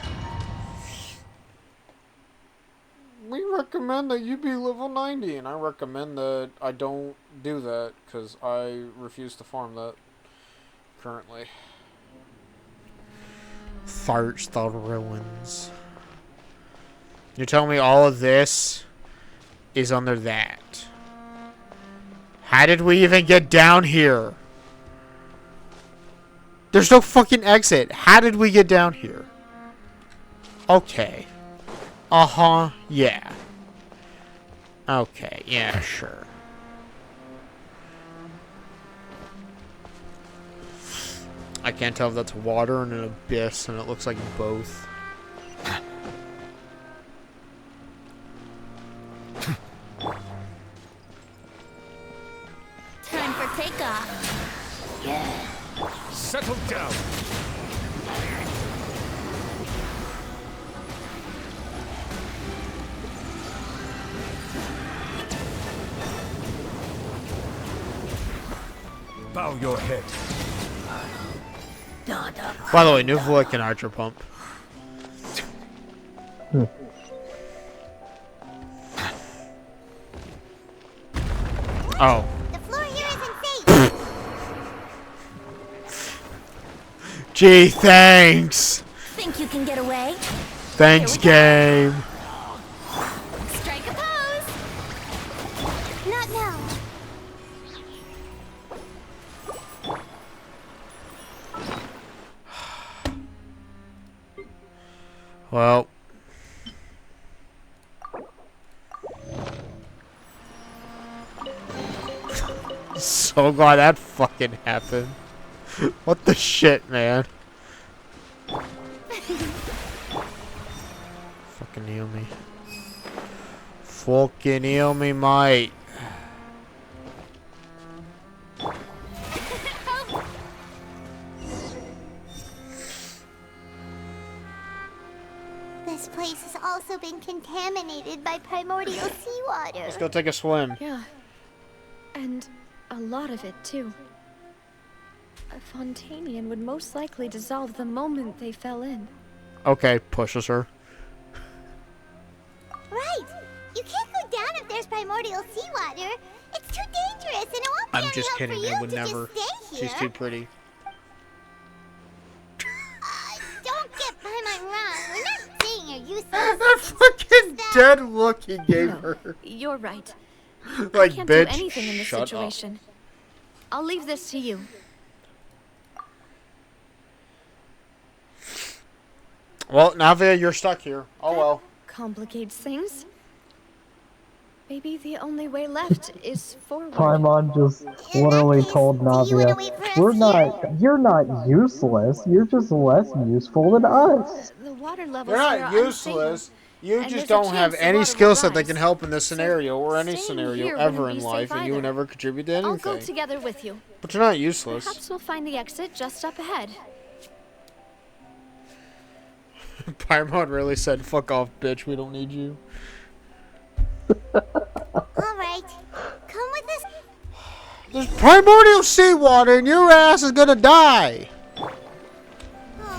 We recommend that you be level 90, and I recommend that I don't do that, because I refuse to farm that currently. Search the ruins. You're telling me all of this is under that? How did we even get down here? There's no fucking exit. How did we get down here? Okay. Uh-huh. Yeah. Okay. Yeah, sure. I can't tell if that's water and an abyss, and it looks like both. Time for takeoff. Yeah. Settle down. Bow your head. By the way, new Flick and Archer Pump. Oh. The floor here isn't safe. Gee, thanks. Think you can get away? Thanks, game. Strike a pose. Not now. Well. So glad that fucking happened. What the shit, man? Fucking heal me. Fucking heal me, mate. This place has also been contaminated by primordial seawater. Let's go take a swim. Yeah. And a lot of it, too. A Fontanian would most likely dissolve the moment they fell in. Okay, pushes her. Right. You can't go down if there's primordial seawater. It's too dangerous, and it won't be I'm any just help kidding. for you I would to never. Just stay She's here. too pretty. dead look he gave her. You're right. Like, I can't bitch, do anything in this shut situation. I'll leave this to you. Well, Navia, you're stuck here. Oh well. Complicates things. Maybe the only way left is forward. Paimon just literally told Navia, you're not useless, you're just less useful than us. The water levels You're here not are useless. You and just there's a don't have chance the any water skill will set that rise. can help in this So scenario or any staying scenario here ever wouldn't in be life, safe and you would either. never contribute to I'll go anything. together with you. But you're not useless. Perhaps we'll find the exit just up ahead. Paimon really said, "Fuck off, bitch. We don't need you." Alright, come with us. There's primordial seawater, and your ass is gonna die.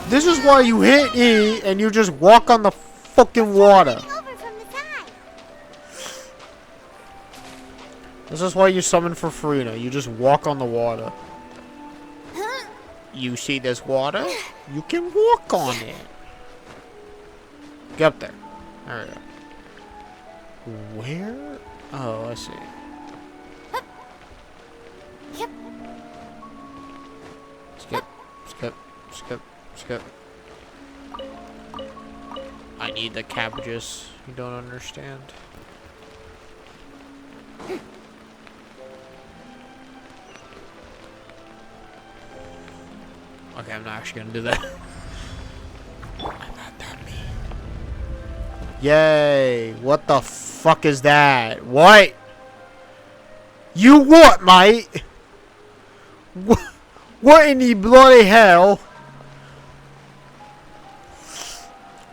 This is why you hit E and you just walk on the fucking water. Over from the side. This is why you summon for Farina. You just walk on the water. You see this water? You can walk on it. Get up there. There we go. Where? Oh, I see. Yep. Skip, skip, skip, skip. I need the cabbages. You don't understand. Okay, I'm not actually gonna do that. I'm not that mean. Yay! What the fuck is that? What? You what, mate? What in the bloody hell?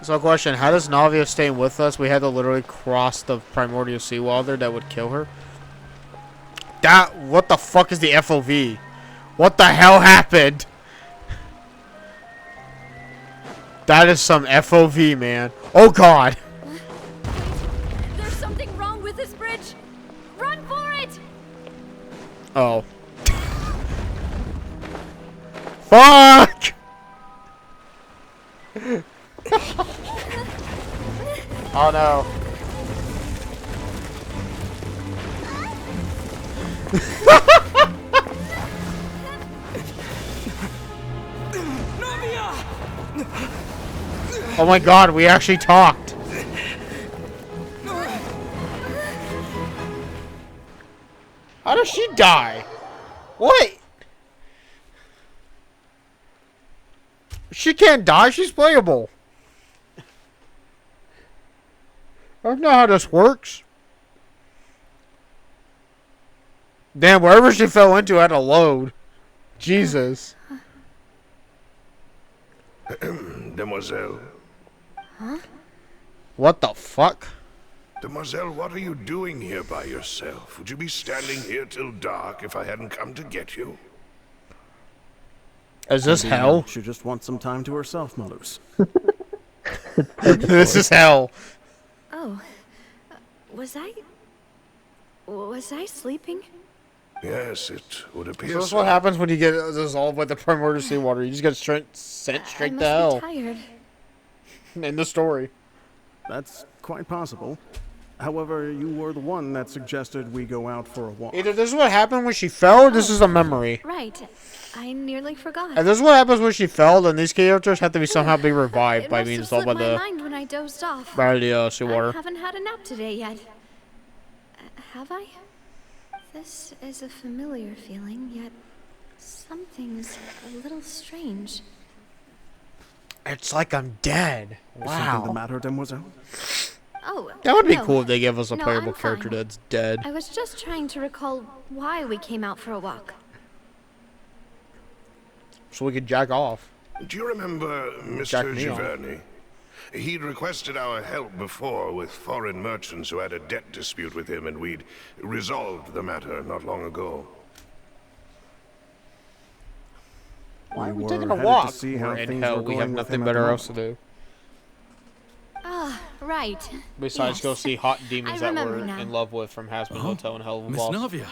So, question: how does Navia stay with us? We had to literally cross the primordial seawater that would kill her. What the fuck is the FOV? What the hell happened? That is some FOV, man. Oh god. There's something wrong with this bridge. Run for it! Oh. Fuck! Oh no. Oh my god, we actually talked. How does she die? What? She can't die, she's playable. I don't know how this works. Damn, wherever she fell into had to load. Jesus. Demoiselle. Huh? What the fuck? Demoiselle, what are you doing here by yourself? Would you be standing here till dark if I hadn't come to get you? Is this Maybe hell? She just wants some time to herself, Malus. This is hell. Oh. Was I sleeping? Yes, it would appear So this is so. what happens when you get dissolved by the primordial seawater. You just get sent I straight to must hell. be tired. In the story. That's quite possible. However, you were the one that suggested we go out for a walk. Either this is what happened when she fell, or this is a memory. Right. I nearly forgot. And this is what happens when she fell, then these characters have to be somehow be revived It by must being have dissolved by slipped my the mind when I dozed off. I seawater. haven't had a nap today yet. Have I? This is a familiar feeling, yet something's a little strange. It's like I'm dead. Is something the Wow. matter, Demoiselle? Oh, That would be no. cool if they gave us a No, playable I'm character fine. that's dead. I was just trying to recall why we came out for a walk. So we could jack off. Do you remember Jack Mr. me off. Giverny? He'd requested our help before with foreign merchants who had a debt dispute with him, and we'd resolved the matter not long ago. Why are we were taking a headed walk? to see how We're in things hell. were We have going with nothing him at the better moment. else to do. Ah, right. Besides go Yes. see hot demons I that remember we're now. in love with from Hasbin Hotel and Hell of a Miss Boss. Navia.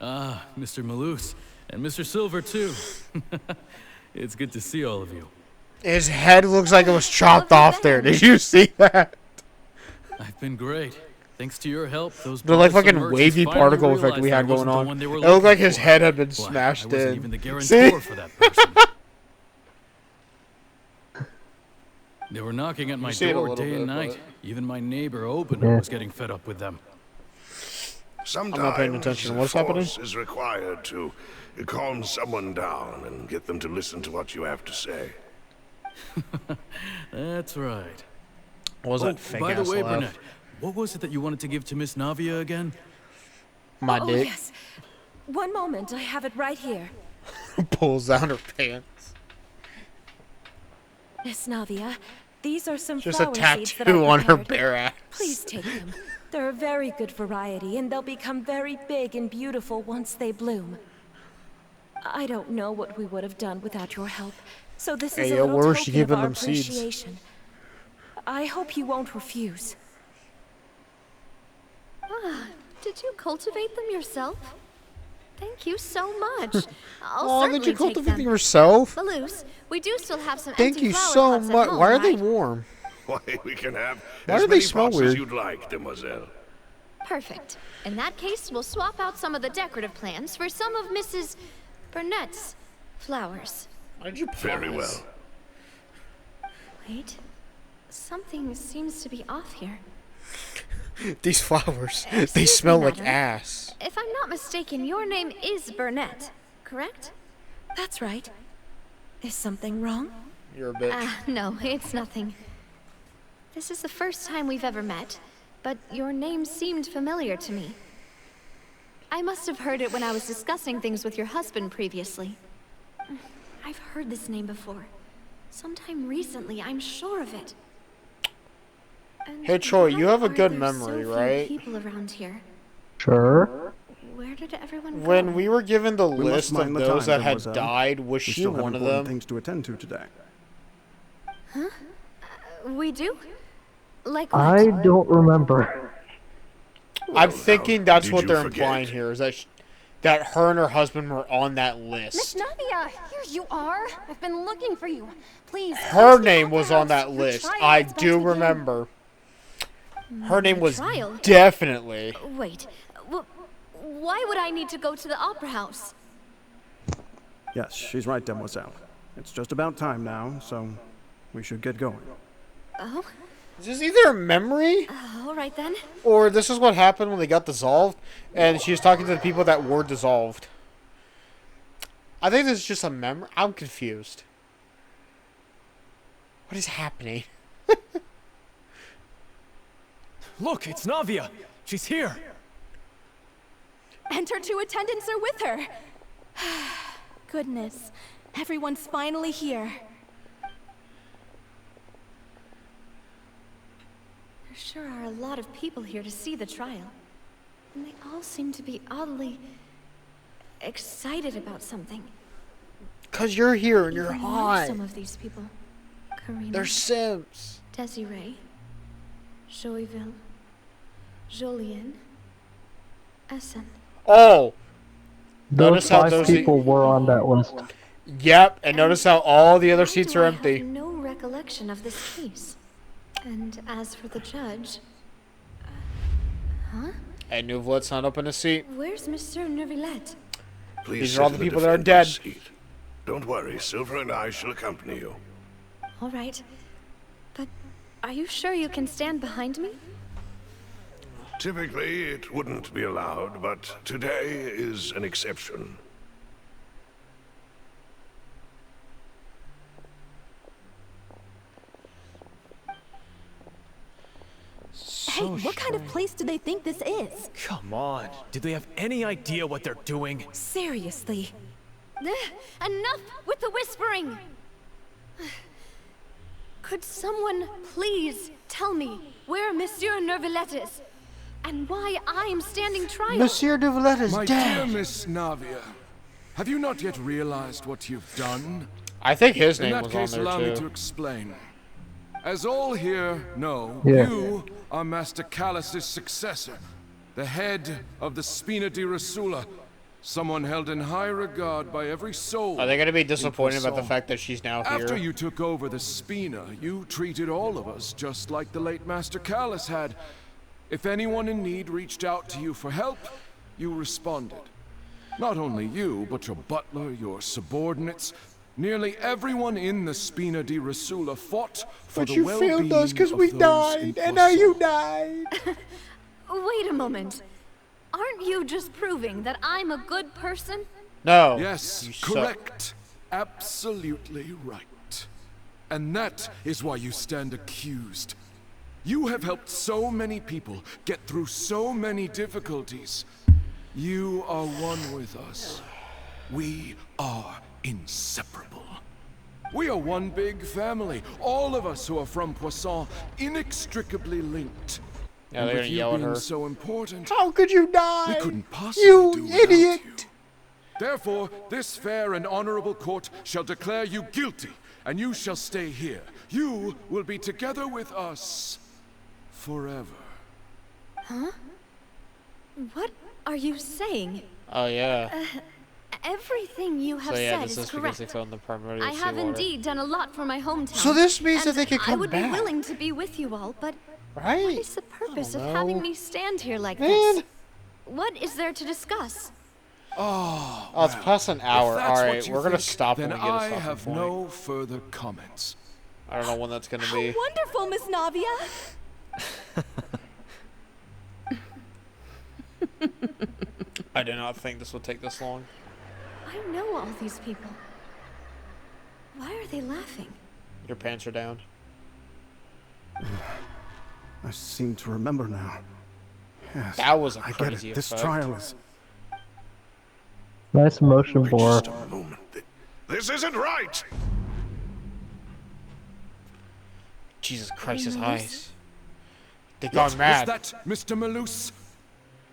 Ah, Mr. Malus. And Mr. Silver, too. It's good to see all of you. His head looks like it was chopped How have you off there. been? Did you see that? I've been great. Thanks to your help, those The like bothersome fucking merchants wavy finally particle effect we realized I had going wasn't the on. one they were It looked like looking his for. head had been Why, smashed I wasn't in. even the guarantor See? for that person. They were knocking at my see it a door little day and bit, night. but- Even my neighbor Opener was getting fed up with them. Sometimes I'm not paying attention. What's happening? force is required to calm someone down and get them to listen to what you have to say. That's right. What was Oh, that fake by the ass way, laugh? Burnett, what was it that you wanted to give to Miss Navia again? My Oh, dick. yes. One moment, I have it right here. Pulls down her pants. Miss Navia, these are some Just a flower seeds that I tattoo on her prepared. bare ass. Please take them. They're a very good variety, and they'll become very big and beautiful once they bloom. I don't know what we would have done without your help, so this is Hey, a yo, little where was she token of giving our them seeds? appreciation. I hope you won't refuse. Ah, did you cultivate them yourself? Thank you so much. I'll Oh, certainly did you take cultivate them. them yourself? Balloose, we do still have some Thank empty you flower so pots at much. home, Why are they right? warm? Why, we can have Why as do they many smell pots weird? as you'd like, demoiselle. Perfect. In that case, we'll swap out some of the decorative plants for some of Mrs. Burnett's flowers. Why did you Very well. Wait. Something seems to be off here. These flowers, they Excuse me, smell like madam. ass. If I'm not mistaken, your name is Burnett, correct? That's right. Is something wrong? You're a bitch. No, it's nothing. This is the first time we've ever met, but your name seemed familiar to me. I must have heard it when I was discussing things with your husband previously. I've heard this name before. Sometime recently, I'm sure of it. And Hey, Troy, you have a why good are there memory, so few right? people around here? Sure. Where did everyone go? When we were given the We must list of mind the those time, that had mademoiselle. died, was We she still have one of important them? things to attend to today. Huh? We do? Like what? I don't remember. I'm thinking that's did what you they're forget? implying here, is that that her and her husband were on that Miss list. Navia, here you are. I've been looking for you. Please. Her come to the name was on opera that house. list. Your trial I is about to do begin. remember. Her name was trial? definitely. Wait. Why would I need to go to the opera house? Yes, she's right, demoiselle. It's just about time now, so we should get going. Oh? Is this either a memory, All right then. or this is what happened when they got dissolved, and she was talking to the people that were dissolved? I think this is just a memory. I'm confused. What is happening? Look, it's Navia. She's here. And her two attendants are with her. Goodness, everyone's finally here. There sure are a lot of people here to see the trial. And they all seem to be oddly excited about something. Cause you're here and you're Even know hot. some of these people. Karina. They're Sims. Desiree. Joyville. Julien. Essen. Oh. Those Notice how 5 those people were on that list. Yep, and notice how all the other Why seats do are I empty. have no recollection of this case. And as for the judge... huh? And Nouvelette's not up in a seat. Where's Monsieur Neuvillette? Please These sit are all in the people that are defendant's dead. seat. Don't worry, Silver and I shall accompany you. All right. But are you sure you can stand behind me? Typically, it wouldn't be allowed, but today is an exception. Hey, what kind of place do they think this is? Come on. Do they have any idea what they're doing? Seriously. Enough with the whispering! Could someone please tell me where Monsieur Neuvillette is? And why I'm standing trial? Monsieur Neuvillette is My dead. dear Miss Navia, have you not yet realized what you've done? I think his In name that was case, on allow me there to too. explain. As all here know, Yeah. you are Master Callus's successor, the head of the Spina di Rosula, Someone held in high regard by every soul. Are they going to be in disappointed about the Poisson. fact that she's now here? After you took over the Spina, you treated all of us just like the late Master Callus had. If anyone in need reached out to you for help, you responded. Not only you, but your butler, your subordinates, nearly everyone in the Spina di Rasula fought for the well-being of those in But you failed us because we died, and now you died. Wait a moment. Aren't you just proving that I'm a good person? No. Yes, you suck. correct. Absolutely right. And that is why you stand accused. You have helped so many people get through so many difficulties. You are one with us. We are inseparable. We are one big family. All of us who are from Poisson, inextricably linked. Yeah, they're with gonna you yell at being her. so important, How could you die? we couldn't possibly You do without idiot! you. Therefore, this fair and honorable court shall declare you guilty, and you shall stay here. You will be together with us forever. Huh? What are you saying? Oh yeah. Everything you have So yeah, said this is is because correct. they found the primary I have seawater. indeed done a lot for my hometown. So this means that and they can I come would back. be willing to be with you all, but Right? what is the purpose of know. having me stand here like Man. this? What is there to discuss? Oh, Oh, it's past an hour. if that's All what right, you we're gonna think, stop when then we get a I stopping have point. no further comments. I don't know when that's gonna How be. wonderful, Miss Navia! I did not think this would take this long. I know all these people. Why are they laughing? Your pants are down. I seem to remember now. Yes, That was a I get crazy it. This effect. trial is... Nice motion blur. Just a moment. This isn't right! Jesus Christ, his eyes. They What gone was mad. that, Mr. Malus?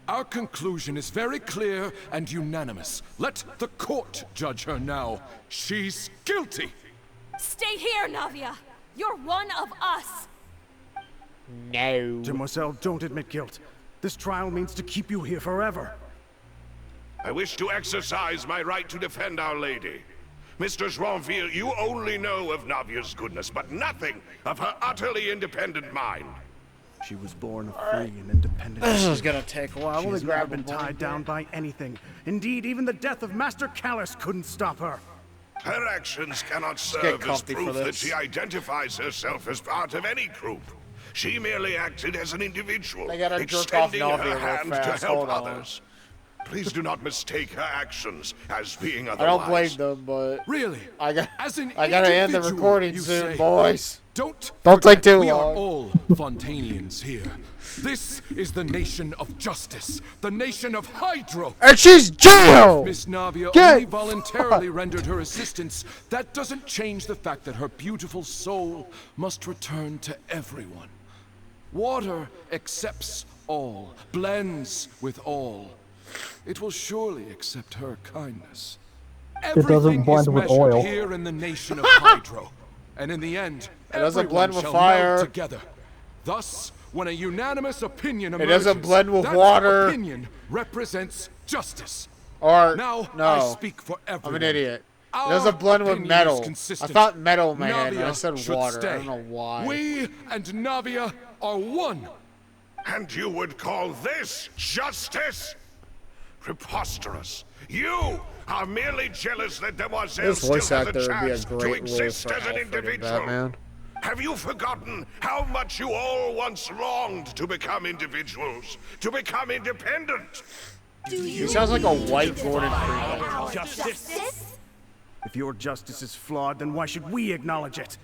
Our conclusion is very clear and unanimous. Let the court judge her now. She's guilty. Stay here, Navia! You're one of us! No. Demoiselle, don't admit guilt. This trial means to keep you here forever. I wish to exercise my right to defend Our Lady. Mr. Joinville, you only know of Navia's goodness, but nothing of her utterly independent mind. She was born a free and independent. This is spirit. gonna take a while. She Let me has never grab been a ball tied down by anything. Indeed, even the death of Master Callus couldn't stop her. Her actions cannot get serve as comfy for proof that this. she identifies herself as part of any group. She merely acted as an individual, I gotta jerk off extending Navia her real hand to fast. help Hold on. others. Please do not mistake her actions as being I don't blame otherwise. them, but Really? I got. As an I gotta end the individual, recording you soon, say. boys. Don't Don't take too we long. are all Fontanians here. This is the nation of justice, the nation of Hydro. And she's jail. Miss Navia Get only voluntarily rendered her assistance. That doesn't change the fact that her beautiful soul must return to everyone. Water accepts all, blends with all. It will surely accept her kindness. doesn't Everything blend is with measured oil. here in the nation of Hydro. And in the end, It doesn't everyone blend with shall fire. meld together. Thus, when a unanimous opinion It emerges, doesn't blend with that water. opinion represents justice. Or Now, no, I speak for I'm everyone. an idiot. It Our doesn't blend with opinion metal. is I consistent. thought metal in my head, and I Navia said should water. stay. I don't know why. We and Navia are one. And you would call this justice? Preposterous. You are merely jealous that Demoiselle This still voice has actor a would be a chance great to role exist for as an Alfred in individual. Batman. Have you forgotten how much you all once longed to become individuals, to become independent? He sounds like a white Gordon Freeman. Justice? If your justice is flawed, then why should we acknowledge it?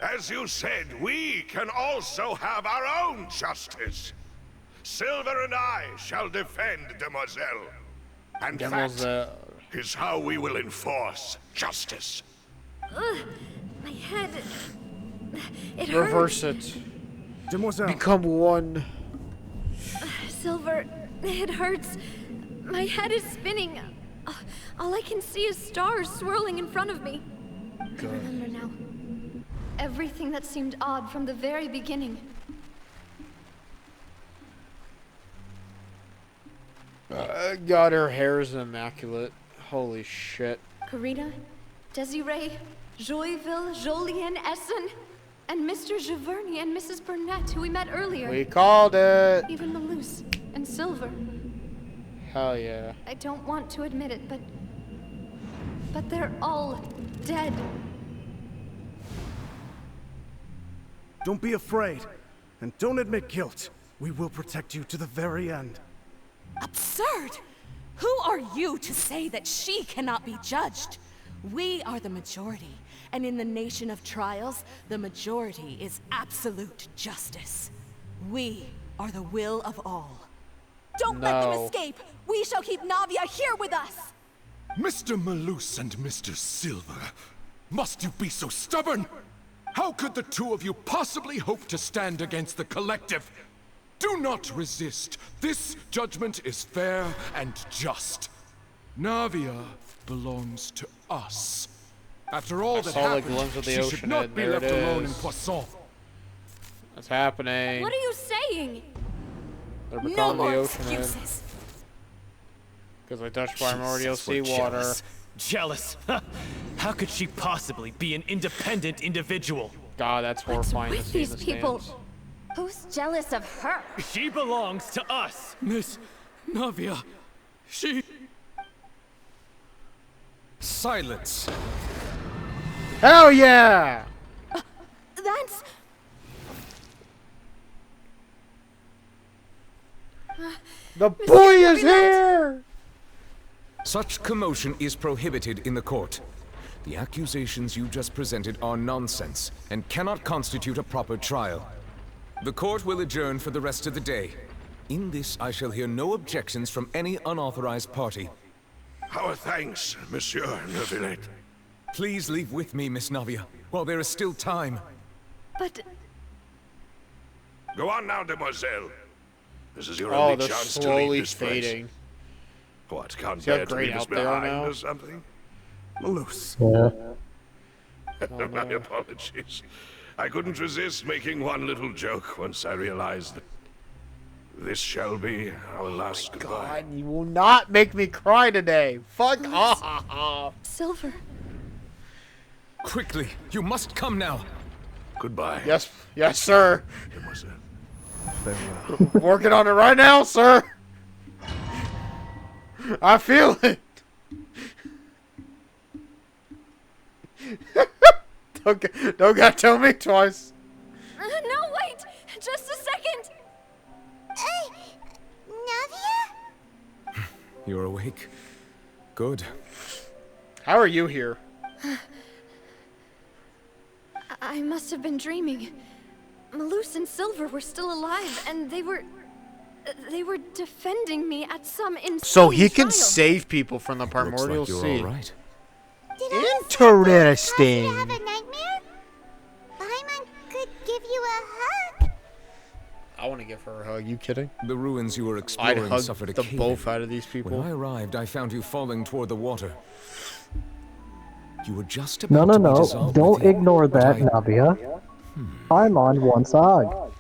As you said, we can also have our own justice. Silver and I shall defend Demoiselle. And Demoiselle. that is how we will enforce justice. Ugh, my head. It Reverse hurts. it. Demoiselle. Become one. Silver, it hurts. My head is spinning. All I can see is stars swirling in front of me. I remember now. Everything that seemed odd from the very beginning. God, her hair is immaculate. Holy shit. Karina, Desiree, Joyville, Jolien, Essen, and Mr. Giverny and Mrs. Burnett, who we met earlier. We called it. Even Malus and Silver. Hell yeah. I don't want to admit it, but they're all dead. Don't be afraid, and don't admit guilt. We will protect you to the very end. Absurd! Who are you to say that she cannot be judged? We are the majority, and in the nation of trials, the majority is absolute justice. We are the will of all. Don't let them escape! We shall keep Navia here with us! Mr. Malus and Mr. Silver, must you be so stubborn? How could the two of you possibly hope to stand against the collective? Do not resist. This judgment is fair and just. Navia belongs to us. After all that happened, she should not be left alone in Poisson. What's happening? What are you saying? They're becoming the ocean. Because I touched primordial seawater. Jealous? How could she possibly be an independent individual? God, that's horrifying to see in the stands. Who's jealous of her? She belongs to us. Miss Navia, she... Silence. Hell yeah! That's... The boy is here! Such commotion is prohibited in the court. The accusations you just presented are nonsense and cannot constitute a proper trial. The court will adjourn for the rest of the day. In this, I shall hear no objections from any unauthorized party. Our thanks, Monsieur Neuvillette. Please leave with me, Miss Navia, while there is still time. But... Go on now, demoiselle. This is your only chance to leave this place. What, can't bear to leave us behind or something? Malus. Yeah. My apologies. I couldn't resist making one little joke once I realized that this shall be our last goodbye. God, you will not make me cry today. Fuck off. Silver. Quickly, you must come now. Goodbye. Yes, sir. Farewell. Working on it right now, sir. I feel it. don't gotta tell me twice. No, wait! Just a second! Navia? You're awake. Good. How are you here? I must have been dreaming. Malus and Silver were still alive, and they were defending me at some insane So he can trial. save people from the primordial Looks like sea. you're all right. Interesting. Did I have a nightmare? Paimon could give you a hug. I want to give her a hug. You kidding? The ruins you were I'd exploring hug suffered a the cave-in. both out of these people. When I arrived, I found you falling toward the water. You were just about to be No. dissolved Don't within, ignore but that, I- Navia. Paimon wants a hug.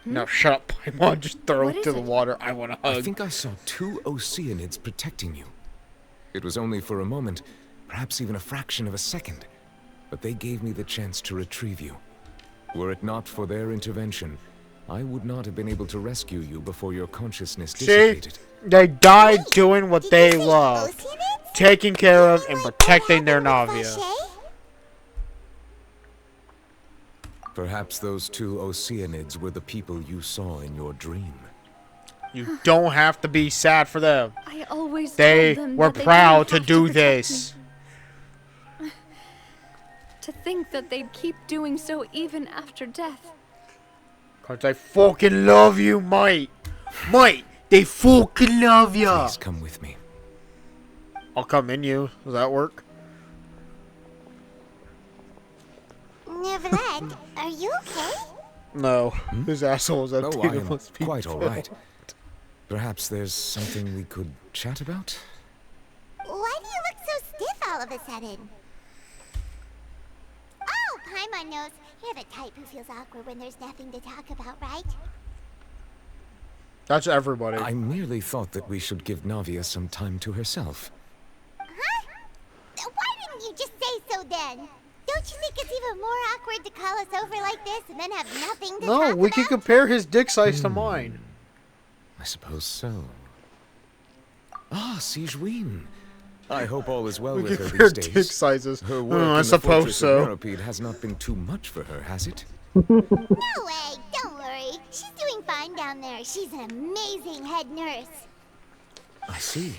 No, shut up, Paimon. Just throw it to the water. I want a hug. I think I saw 2 Oceanids protecting you. It was only for a moment, perhaps even a fraction of a second, but they gave me the chance to retrieve you. Were it not for their intervention, I would not have been able to rescue you before your consciousness dissipated. They died doing what they love. Taking care of and protecting their Navia. Perhaps those 2 Oceanids were the people you saw in your dream. You don't have to be sad for them. I always They told them were that they proud to didn't have do protect this. me. To think that they'd keep doing so even after death. Cause I fucking love you, mate. Mate, they fucking love ya. Please come with me. I'll come in you. Does that work? Neuvillette, are you okay? No. This asshole is No, I updating am most people. quite all right. Perhaps there's something we could chat about? Why do you look so stiff all of a sudden? Oh, Paimon knows. You're the type who feels awkward when there's nothing to talk about, right? That's everybody. I merely thought that we should give Navia some time to herself. Huh? Why didn't you just say so then? Don't you think it's even more awkward to call us over like this and then have nothing to No, talk we about? can compare his dick size to mine. I suppose so. Ah, Sigewin. I hope all is well We with can her compare these days. dick sizes. Her work I in the suppose fortress so. of Meropide has not been too much for her, has it? No way, don't worry. She's doing fine down there. She's an amazing head nurse. I see.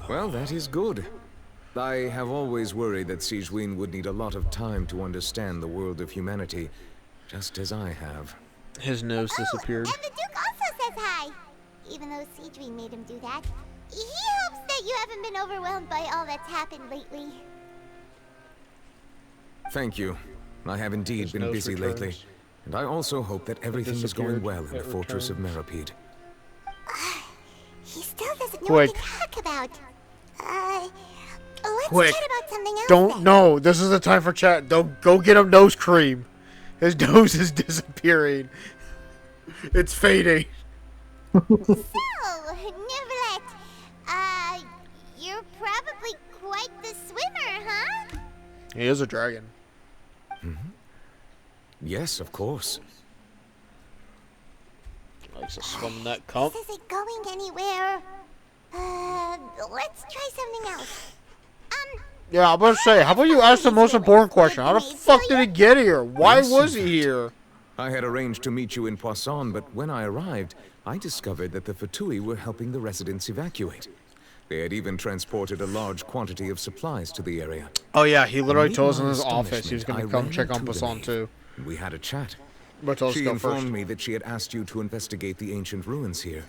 Well, that is good. I have always worried that Sigewin would need a lot of time to understand the world of humanity, just as I have. His nose disappeared. And the Duke also says hi. Even though Sigewin made him do that. He hopes that you haven't been overwhelmed by all that's happened lately. Thank you. I have indeed been busy lately. And I also hope that everything is going well in the fortress of Meropide. He still doesn't know Quick. what to talk about. Let's Quick. chat about something else. Don't, no, this is the time for chat. Don't go get him nose cream. His nose is disappearing. It's fading. So, Neverlet, you're probably quite the swimmer, huh? He is a dragon. Yes, of course. Likes to swim in that cup. This isn't going anywhere. Let's try something else. Yeah, I'm about to say, how about you ask the most important question? How the fuck did he get here? Why Yes, was he in fact. here? I had arranged to meet you in Poisson, but when I arrived, I discovered that the Fatui were helping the residents evacuate. They had even transported a large quantity of supplies to the area. Oh yeah, he literally Amid told us my in his office he was astonishment, gonna I come ran check on into the Poisson maid. too. We had a chat. But let's She go informed first. me that she had asked you to investigate the ancient ruins here.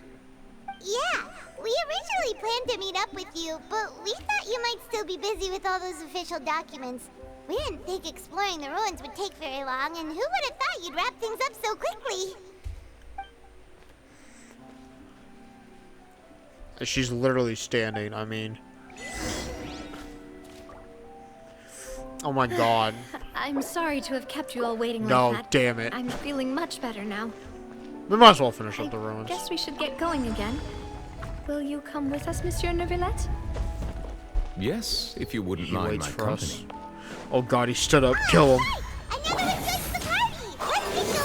Yeah, we originally planned to meet up with you, but we thought you might still be busy with all those official documents. We didn't think exploring the ruins would take very long, and who would have thought you'd wrap things up so quickly? She's literally standing, I mean. Oh my god. I'm sorry to have kept you all waiting No, like that. damn it. I'm feeling much better now. We might as well finish up the ruins. Guess we should get going again. Will you come with us, Monsieur Neuvillette? Yes, if you wouldn't He mind waits my for us. company. Oh god, he stood up. Kill him. I never enjoyed the party! Let's get going then!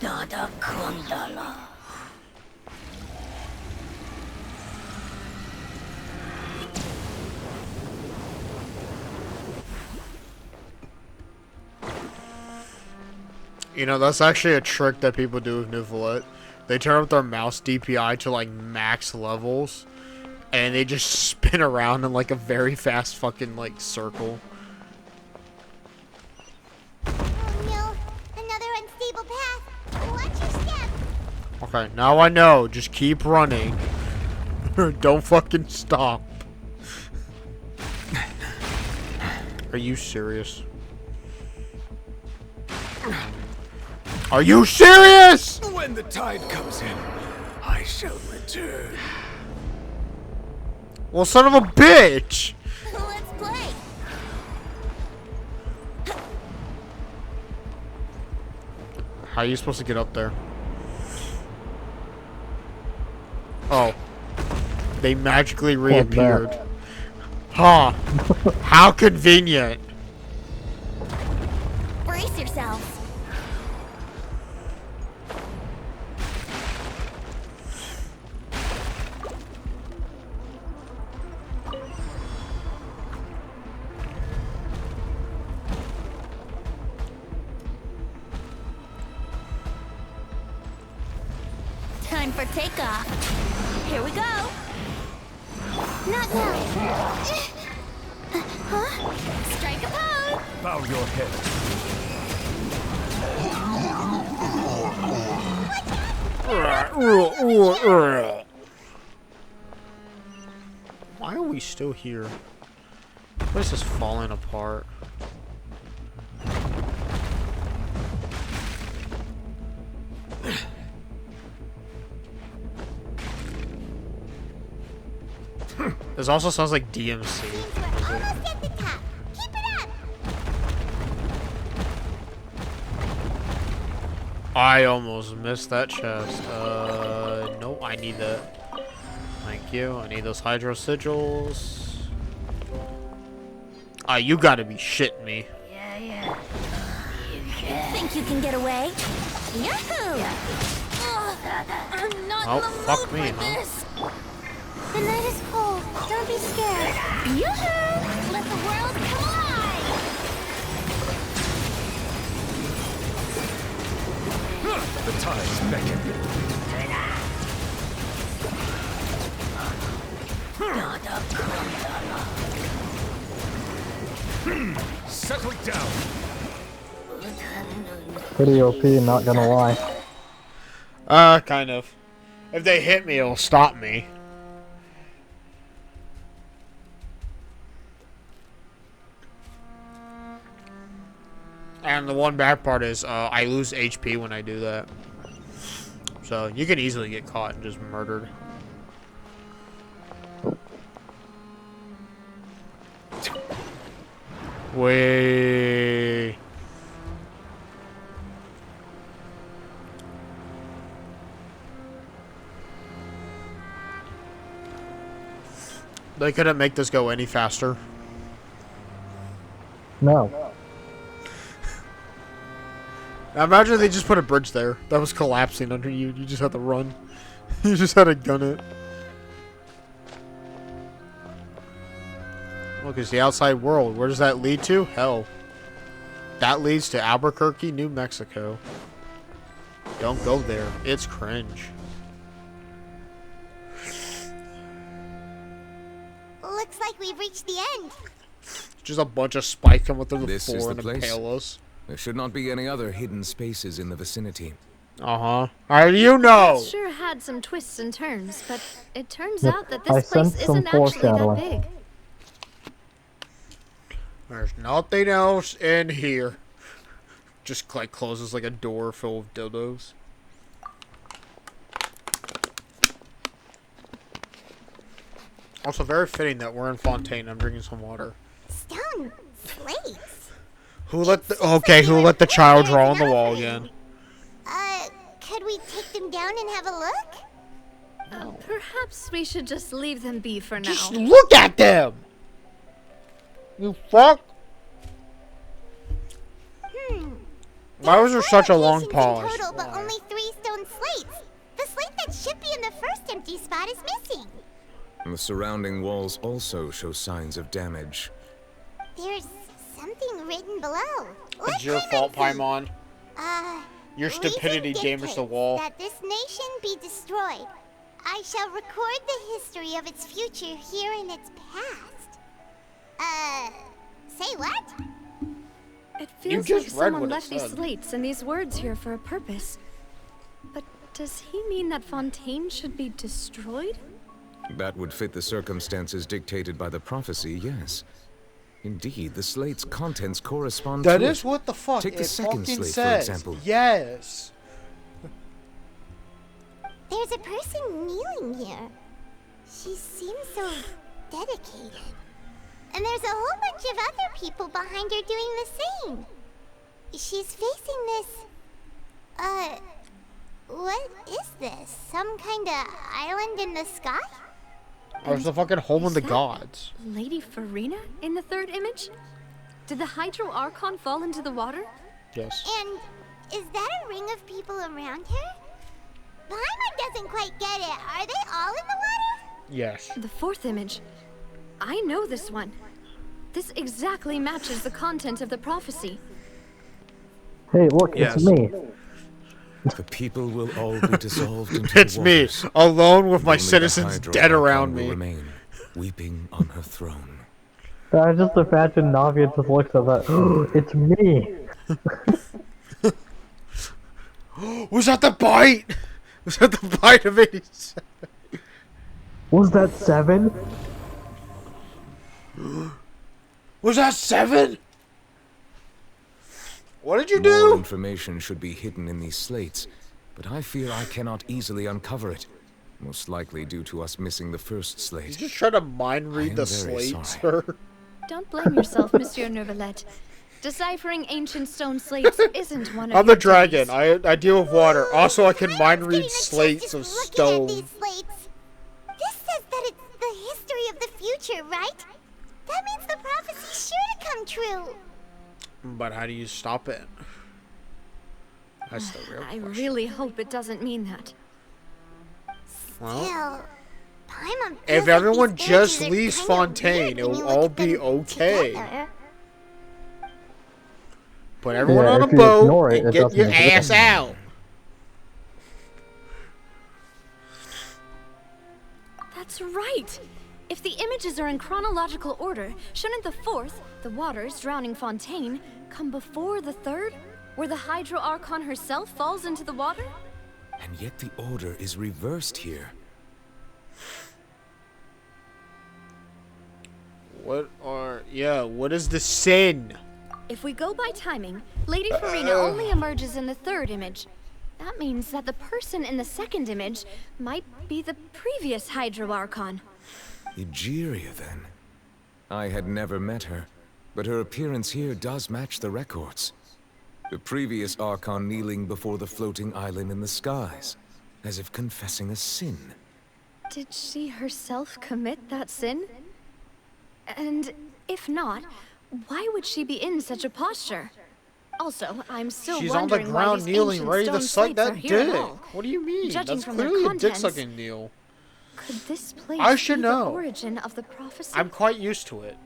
Dada Kundala. You know, that's actually a trick that people do with Neuvillette. They turn up their mouse DPI to like max levels, and they just spin around in like a very fast fucking like circle. Oh no, another unstable path. Watch your step. Okay, now I know. Just keep running. Don't fucking stop. Are you serious? Are you serious? When the tide comes in, I shall return. Well, son of a bitch! Let's play. How are you supposed to get up there? Oh. They magically reappeared. Huh. How convenient. Brace yourselves. Time for takeoff. Here we go. Not now. Huh? Strike a pose. Bow your head. Why are we still here? This place is falling apart. This also sounds like DMC. Almost at the top. Keep it up. I almost missed that chest. No, I need that. Thank you. I need those hydro sigils. You gotta be shitting me. Think you can get away? Yahoo! I'm not Oh, in the fuck mood me, for huh? this. The night is cold. Don't be scared. Yoo-hoo! Let the world come alive! The tides beckon. Settle down. Pretty OP, not gonna lie. Kind of. If they hit me, it'll stop me. And the one bad part is, I lose HP when I do that. So, you can easily get caught and just murdered. Way. They couldn't make this go any faster. No. Now imagine they just put a bridge there that was collapsing under you. You just had to run. You just had to gun it. Look, it's the outside world. Where does that lead to? Hell. That leads to Albuquerque, New Mexico. Don't go there. It's cringe. Looks like we've reached the end. Just a bunch of spikes coming through the This is floor the and place. impale us. There should not be any other hidden spaces in the vicinity. Uh-huh. How do you know? Sure had some twists and turns, but it turns Yep, out that I this place sense some isn't actually that foreshadowing. big. There's nothing else in here. Just like closes like a door full of dildos. Also very fitting that we're in Fontaine. I'm drinking some water. Stone slates. Who let the who let the child draw on the wall again? Could we take them down and have a look? Perhaps we should just leave them be for now. Just look at them. You fuck. Why was there such a long pause? Total, but only 3 stone slates. The slate that should be in the first empty spot is missing. The surrounding walls also show signs of damage. There's something written below. It's your fault, Paimon. Your Reason stupidity gave us the dictates wall. That this nation be destroyed. I shall record the history of its future here in its past. Say what? It feels like someone left these slates and these words here for a purpose. But does he mean that Fontaine should be destroyed? That would fit the circumstances dictated by the prophecy, yes. Indeed, the slate's contents correspond to That it. is what the fuck Take the it second fucking slate, says. for example. Yes. There's a person kneeling here. She seems so dedicated. And there's a whole bunch of other people behind her doing the same. She's facing this... what is this? Some kind of island in the sky? Or the fucking home of the gods. Lady Farina in the third image? Did the Hydro Archon fall into the water? Yes. And is that a ring of people around her? Paimon doesn't quite get it. Are they all in the water? Yes. The fourth image. I know this one. This exactly matches the content of the prophecy. Hey, look, Yes. it's me. The people will all be dissolved into It's the me, waters. alone with my Only the citizens Hydro dead Archon around will me. Remain, weeping on her throne. I just imagine Navia just looks at that. It's me. Was that the bite? Was that the bite of 87? Was that 7? Was that 7? What did you More do? information should be hidden in these slates, but I fear I cannot easily uncover it. Most likely due to us missing the first He's slate. just trying to mind I read am the very slate, sorry. sir. Don't blame yourself, Monsieur Neuvillette. Deciphering ancient stone slates isn't one of I'm your the dragon. duties. I deal with water. Also, I can mind read slates of stone. These slates. This says that it's the history of the future, right? That means the prophecy's sure to come true. But how do you stop it? That's the real I question. really hope it doesn't mean that. Well, Still, Paimon feels if like everyone these just images are leaves kinda Fontaine, weird it when you will look all at be them okay. together. Put everyone Yeah, on a if you boat ignore it, and it get doesn't your exist. ass out. That's right! If the images are in chronological order, shouldn't the fourth, the waters drowning Fontaine, come before the third, where the Hydro Archon herself falls into the water? And yet the order is reversed here. What is the sin? If we go by timing, Lady Farina only emerges in the third image. That means that the person in the second image might be the previous Hydro Archon. Egeria, then. I had never met her, but her appearance here does match the records. The previous Archon kneeling before the floating island in the skies, as if confessing a sin. Did she herself commit that sin? And if not, why would she be in such a posture? Also, I'm still She's on the wondering why ground these kneeling, ancient ready to stone suck slates are that here at dick. all. What do you mean? Judging That's from their clearly a contents, dick-sucking kneel. Could this place I should be know. the origin of the prophecy? I'm quite used to it.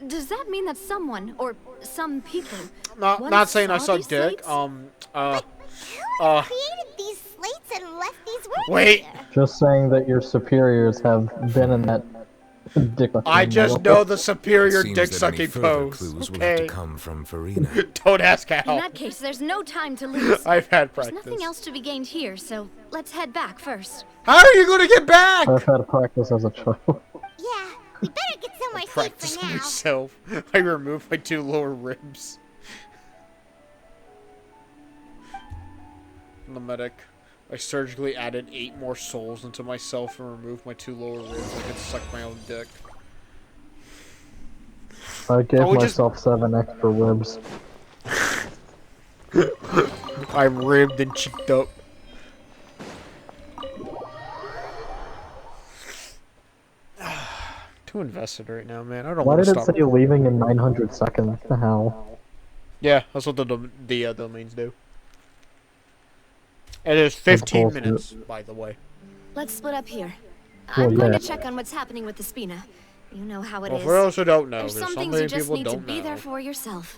Does that mean that someone, or some people, Not saying I saw suck these dick. slates? Created these slates and left these words Wait. here. Just saying that your superiors have been in that dick. I just know the superior Seems that any dick-sucking further pose. clues will have to Okay. come from Farina. Don't ask In how. that case, there's no time to lose. I've had There's practice. nothing else to be gained here, so let's head back first. How are you gonna get back? I've had practice as a child. Yeah, we better get somewhere safe Practice for on now. myself. I removed my 2 lower ribs. The medic. I surgically added 8 more souls into myself and removed my 2 lower ribs. I could suck my own dick. I gave Oh, we just- myself 7 extra ribs. I'm ribbed and cheeked up. Too invested right now, man. I don't Why want did to it stop. say leaving in 900 seconds? The hell? Yeah, that's what the domains do. It is 15 bullshit. minutes, by the way. Let's split up here. Well, I'm going yeah. to check on what's happening with the Spina. You know how it Well, is. for those who don't know, There's there's some so things many you just people need to don't be there know. for yourself.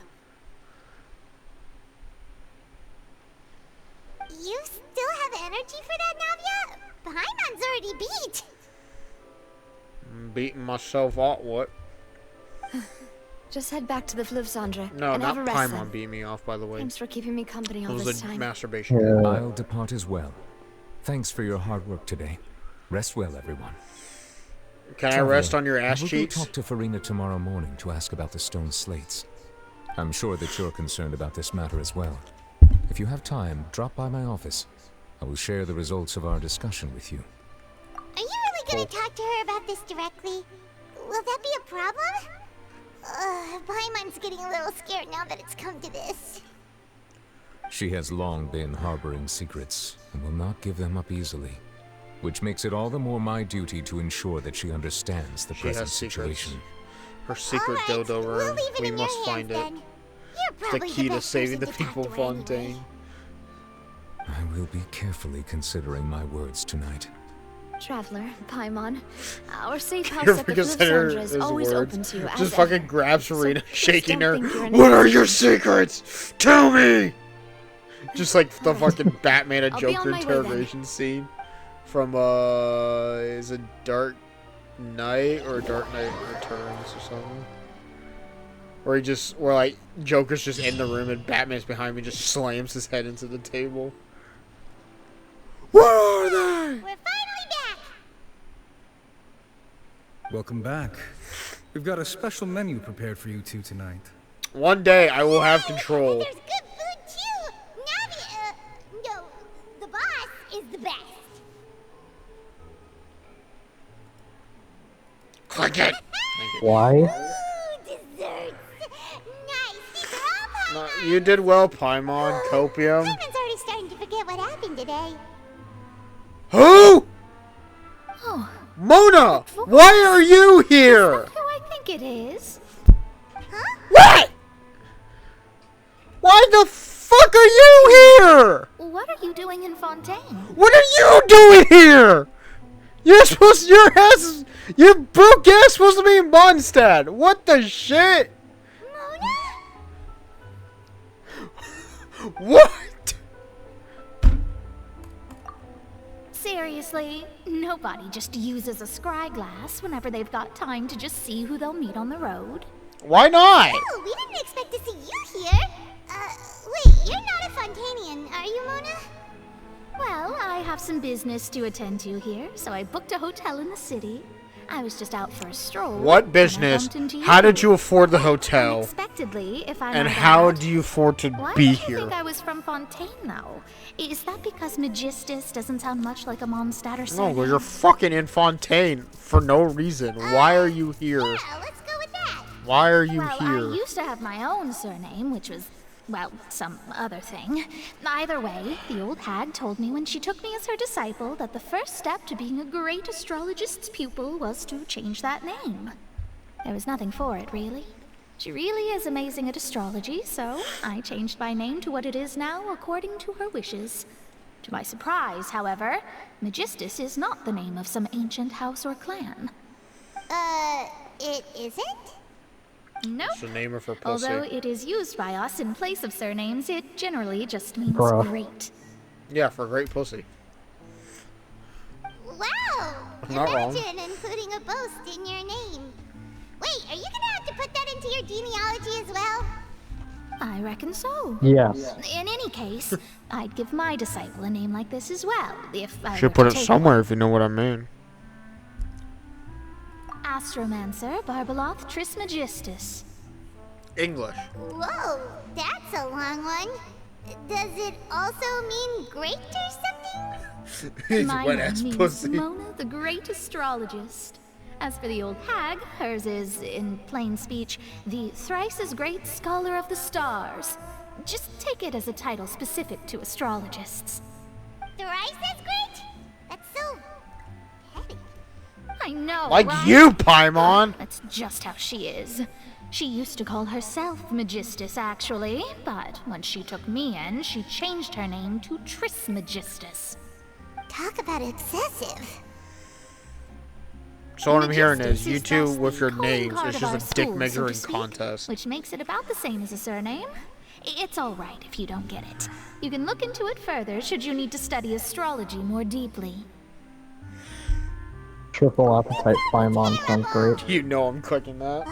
You still have energy for that, Navia? Paimon's already beat. I'm beating myself out, what? Just head back to the Fluvsandra No, and not have a rest Paimon then. beat me off, by the way. Thanks for keeping me company It all was this a time. masturbation. Yeah. I'll depart as well. Thanks for your hard work today. Rest well, everyone. Can I Traveler, rest on your ass I will cheeks? go talk to Farina tomorrow morning to ask about the stone slates. I'm sure that you're concerned about this matter as well. If you have time, drop by my office. I will share the results of our discussion with you. Are you really gonna talk to her about this directly? Will that be a problem? Paimon's getting a little scared now that it's come to this. She has long been harboring secrets and will not give them up easily, which makes it all the more my duty to ensure that she understands the She present has secrets. situation. Her secret Alright, dildo we'll room. leave it We in your must hands find it. then. You're It's the probably key to best saving the person to people talk of to anyway. Fontaine. I will be carefully considering my words tonight. Traveler, Paimon, our safe house You're at the consider Fluvsandra is his always words. open to you as Just ever. fucking grabs Farina, please shaking don't her. think you're an What are enemy. your secrets? Tell me! Just like the fucking Batman and I'll be on Joker my way then. interrogation scene from is it Dark Knight or Dark Knight Returns or something? Where like Joker's just in the room and Batman's behind me, just slams his head into the table. What are they? We're finally back. Welcome back. We've got a special menu prepared for you two tonight. One day I will have control. There's good food too. Navia, no, the boss is the best. Click it! Why? Desserts. Nice. These are all No, you did well, Paimon. Copium. Simon's already starting to forget what happened today. Who? Oh, Mona! Why are you here? who I think it is. What? Why the fuck are you here? What are you doing in Fontaine? What are you doing here? You're supposed your broke ass supposed to be in Mondstadt. What the shit? What? Seriously, nobody just uses a scry glass whenever they've got time to just see who they'll meet on the road. Why not? Oh, we didn't expect to see you here. Wait, you're not a Fontanian, are you, Mona? Well, I have some business to attend to here, so I booked a hotel in the city. I was just out for a stroll. What business? How did you afford the hotel? Unexpectedly, if I And might how add. do you afford to Why be did you here? think I was from Fontaine, though? Is that because Magistus doesn't sound much like a Mondstadter No, surname? well, you're fucking in Fontaine for no reason. Why are you here? Yeah, let's go with that. Why are you Well, here? I used to have my own surname, which was, well, some other thing. Either way, the old hag told me when she took me as her disciple that the first step to being a great astrologist's pupil was to change that name. There was nothing for it, really. She really is amazing at astrology, so I changed my name to what it is now according to her wishes. To my surprise, however, Magistus is not the name of some ancient house or clan. It isn't? Nope. It's the name of her pussy. Although it is used by us in place of surnames, it generally just means Bruh. great. Yeah, for great pussy. Wow! I'm not wrong. Imagine including a boast in your name. Wait, are you gonna have to put that into your genealogy as well? I reckon so. Yes. In any case, I'd give my disciple a name like this as well, if I Should were put to it take somewhere if you know what I mean. Astromancer Barbeloth Trismegistus. English. Whoa, that's a long one. Does it also mean great or something? My wet name ass means pussy. Mona, the great astrologist. As for the old hag, hers is, in plain speech, the thrice as great scholar of the stars. Just take it as a title specific to astrologists. Thrice as great? That's so heavy. I know, Like right? you, Paimon. That's just how she is. She used to call herself Magistus, actually, but when she took me in, she changed her name to Trismegistus. Talk about excessive. So what I'm hearing Magistus is you is two thus with your the calling names. card It's of our just a dick school, so to measuring speak, contest. Which makes it about the same as a surname. It's all right if you don't get it. You can look into it further should you need to study astrology more deeply. Triple appetite Paimon sounds great. You know I'm clicking that.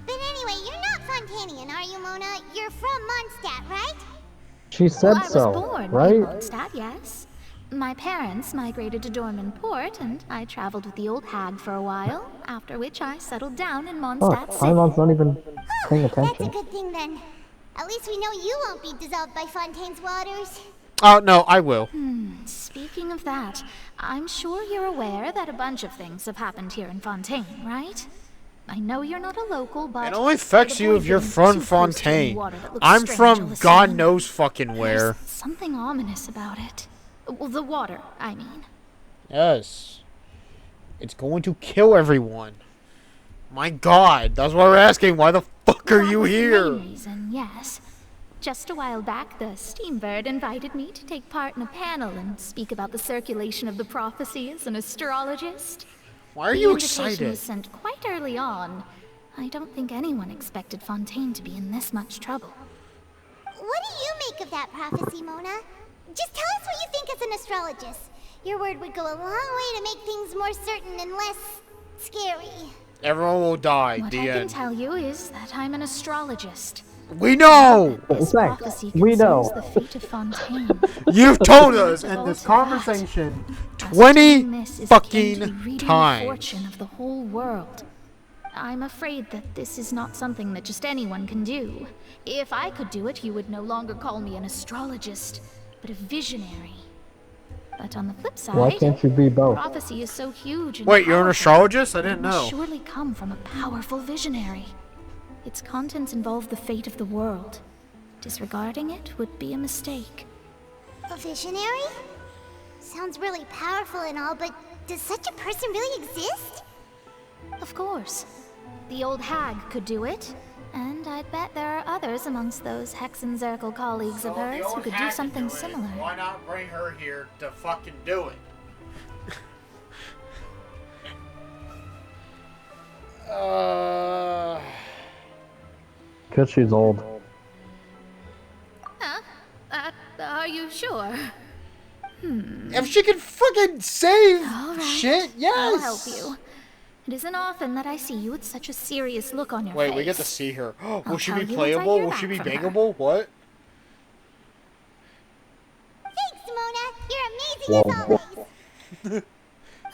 But anyway, you're not Fontanian, are you, Mona? You're from Mondstadt, right? She said Well, I was so, born in right? Mondstadt, yes. My parents migrated to Dorman Port, and I traveled with the old hag for a while, after which I settled down in Oh, Mondstadt City. Paimon's not even paying That's a attention. good thing then. At least we know you won't be dissolved by Fontaine's waters. Oh no, I will. Speaking of that, I'm sure you're aware that a bunch of things have happened here in Fontaine, right? I know you're not a local, but... It only affects you if you're from Fontaine. I'm from God knows fucking where. There's something ominous about it. Well, the water, I mean. Yes. It's going to kill everyone. My God, that's why we're asking. Why the fuck are you That was the here? main reason, yes. Just a while back, the Steambird invited me to take part in a panel and speak about the circulation of the prophecy as an astrologist. Why are you The invitation excited? was sent quite early on. I don't think anyone expected Fontaine to be in this much trouble. What do you make of that prophecy, Mona? Just tell us what you think as an astrologist. Your word would go a long way to make things more certain and less scary. Everyone will die. What The I can end. tell you is that I'm an astrologist. We know! This Thanks. prophecy We concerns know. the fate of Fontaine. You've told us in this conversation 20 fucking times. Fortune of the whole world. I'm afraid that this is not something that just anyone can do. If I could do it, you would no longer call me an astrologist, but a visionary. But on the flip side, Why can't you be both? prophecy is so huge and Wait, you're an powerful, astrologist? I didn't it know. must surely come from a powerful visionary. Its contents involve the fate of the world. Disregarding it would be a mistake. A visionary? Sounds really powerful and all, but does such a person really exist? Of course. The old hag could do it. And I'd bet there are others amongst those Hexenzirkel colleagues of hers who could do something similar. Why not bring her here to fucking do it? Because she's old. Are you sure? If she can fucking save All right. shit, yes! I'll help you. It isn't often that I see you with such a serious look on your face. Wait, we get to see her. Will I'll she tell be you once I playable? hear Will she be back from her. bangable? What? Thanks, Mona. You're amazing as always.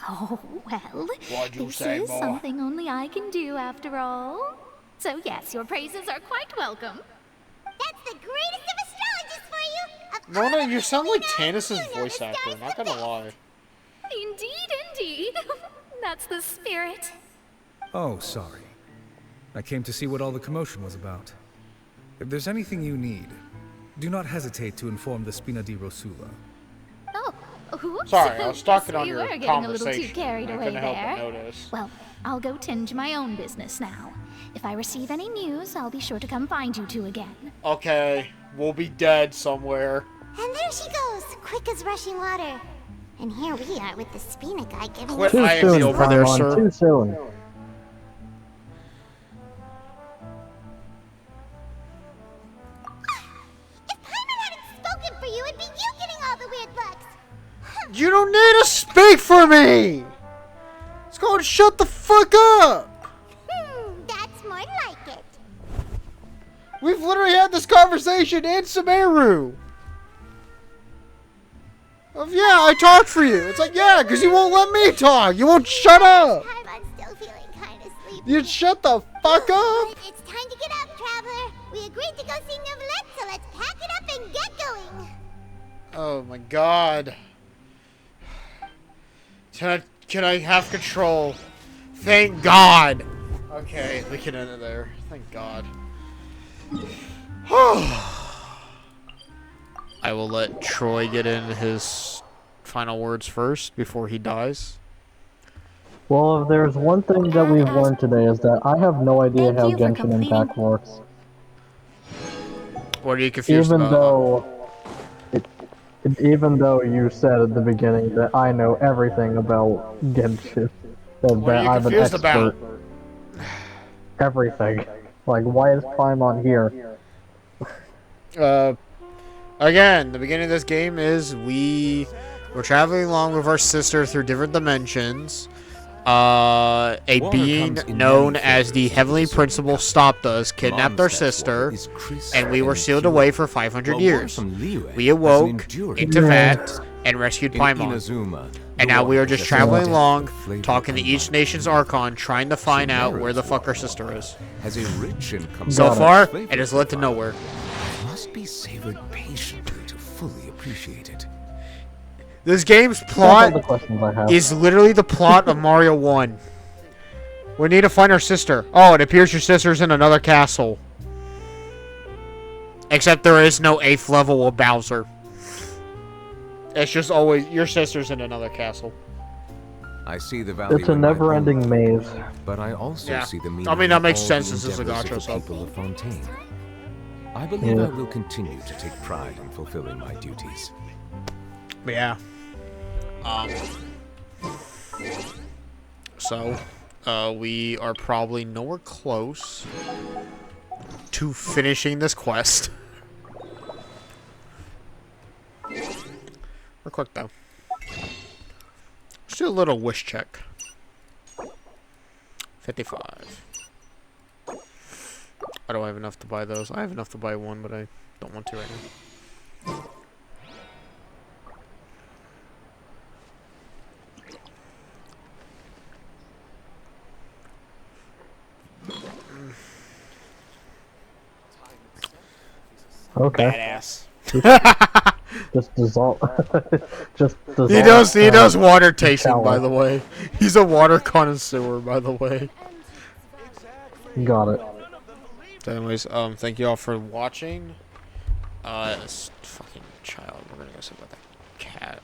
Oh, well, What'd you this say, is boy? something only I can do after all. So yes, your praises are quite welcome. That's the greatest of astrologists for you. Of Mona, all you the sound like people you know, Tannis's you know voice the actor, stars not the gonna best. lie. Indeed. That's the spirit. Oh, sorry. I came to see what all the commotion was about. If there's anything you need, do not hesitate to inform the Spina di Rosula. Oh, whoops. Sorry, I was talking on We your were getting a little too conversation. carried I away couldn't help there. but notice. Well, I'll go tend to my own business now. If I receive any news, I'll be sure to come find you two again. Okay, we'll be dead somewhere. And there she goes, quick as rushing water. And here we are with the Spina guy giving Quit us Too eyeing me soon, over there, Paimon, sir. too soon. If Paimon hadn't spoken for you, it'd be you getting all the weird looks. You don't need to speak for me! It's called shut the fuck up! That's more like it. We've literally had this conversation in Sumeru! Yeah, I talked for you. It's like, yeah, because you won't let me talk. You won't shut up. Paimon's still feeling kind of sleepy. You shut the fuck up. But it's time to get up, traveler. We agreed to go see Neuvillette, so let's pack it up and get going. Oh my god. Can I have control? Thank God. Okay, we can end it there. Thank God. I will let Troy get in his final words first before he dies. Well, if there's one thing that we've learned today is that I have no idea how Genshin Impact works. What are you confused about? Even though you said at the beginning that I know everything about Genshin, that What are you I'm an confused expert. about? Everything. Like, why is Paimon here? Again, the beginning of this game is we're traveling along with our sister through different dimensions. A being known as the Heavenly Principal stopped us, kidnapped our sister, and we were sealed away for 500 years. We awoke into Vat and rescued Paimon. And now we are just traveling along, talking to each nation's Archon, trying to find out where the fuck our sister is. So far, it has led to nowhere. Must be savored patiently to fully appreciate it. This game's plot is literally the plot of Mario 1. We need to find our sister. Oh, it appears your sister's in another castle. Except there is no 8th level of Bowser. It's just always your sister's in another castle. I see the value It's a in my never-ending own maze. but I also Yeah. see the meaning I mean, that in makes all sense. the This is a endeavors gacha, of the so. people of Fontaine. I believe Yeah. I will continue to take pride in fulfilling my duties. Yeah. So, we are probably nowhere close to finishing this quest. Real quick, though. Let's do a little wish check. 55. I don't have enough to buy those. I have enough to buy one, but I don't want to right now. Okay. Badass. Just dissolve. Just dissolve. He does water tasting, shallow. by the way. He's a water connoisseur, by the way. Got it. So anyways, thank you all for watching. This fucking child. We're gonna go sit with that cat.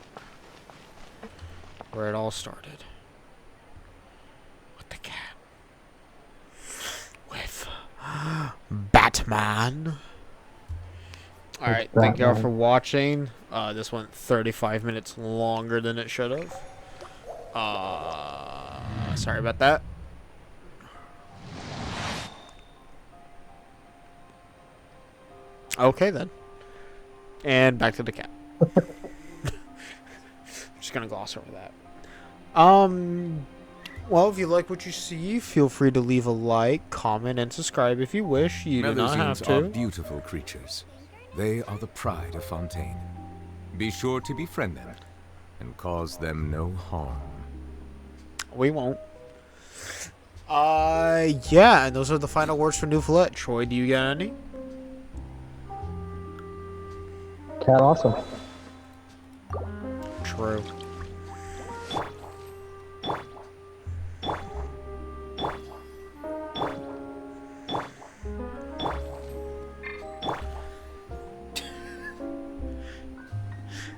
Where it all started. With the cat. With Batman. Alright, thank you all for watching. This went 35 minutes longer than it should have. Sorry about that. Okay then. And back to the cat. Just gonna gloss over that. Well, if you like what you see, feel free to leave a like, comment, and subscribe if you wish. You do not have Melusines are to. beautiful creatures. They are the pride of Fontaine. Be sure to befriend them and cause them no harm. We won't. Yeah, and those are the final words for New Follett. Troy, do you got any? Cat awesome. True.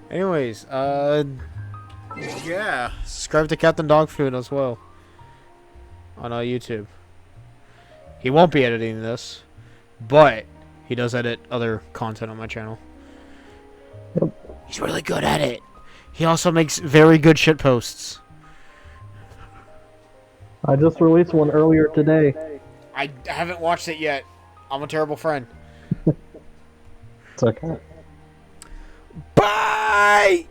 Anyways, yeah, subscribe to Captain Dogfood as well on YouTube. He won't be editing this, but he does edit other content on my channel. Yep. He's really good at it. He also makes very good shit posts. I just released one earlier today. I haven't watched it yet. I'm a terrible friend. It's okay. Bye!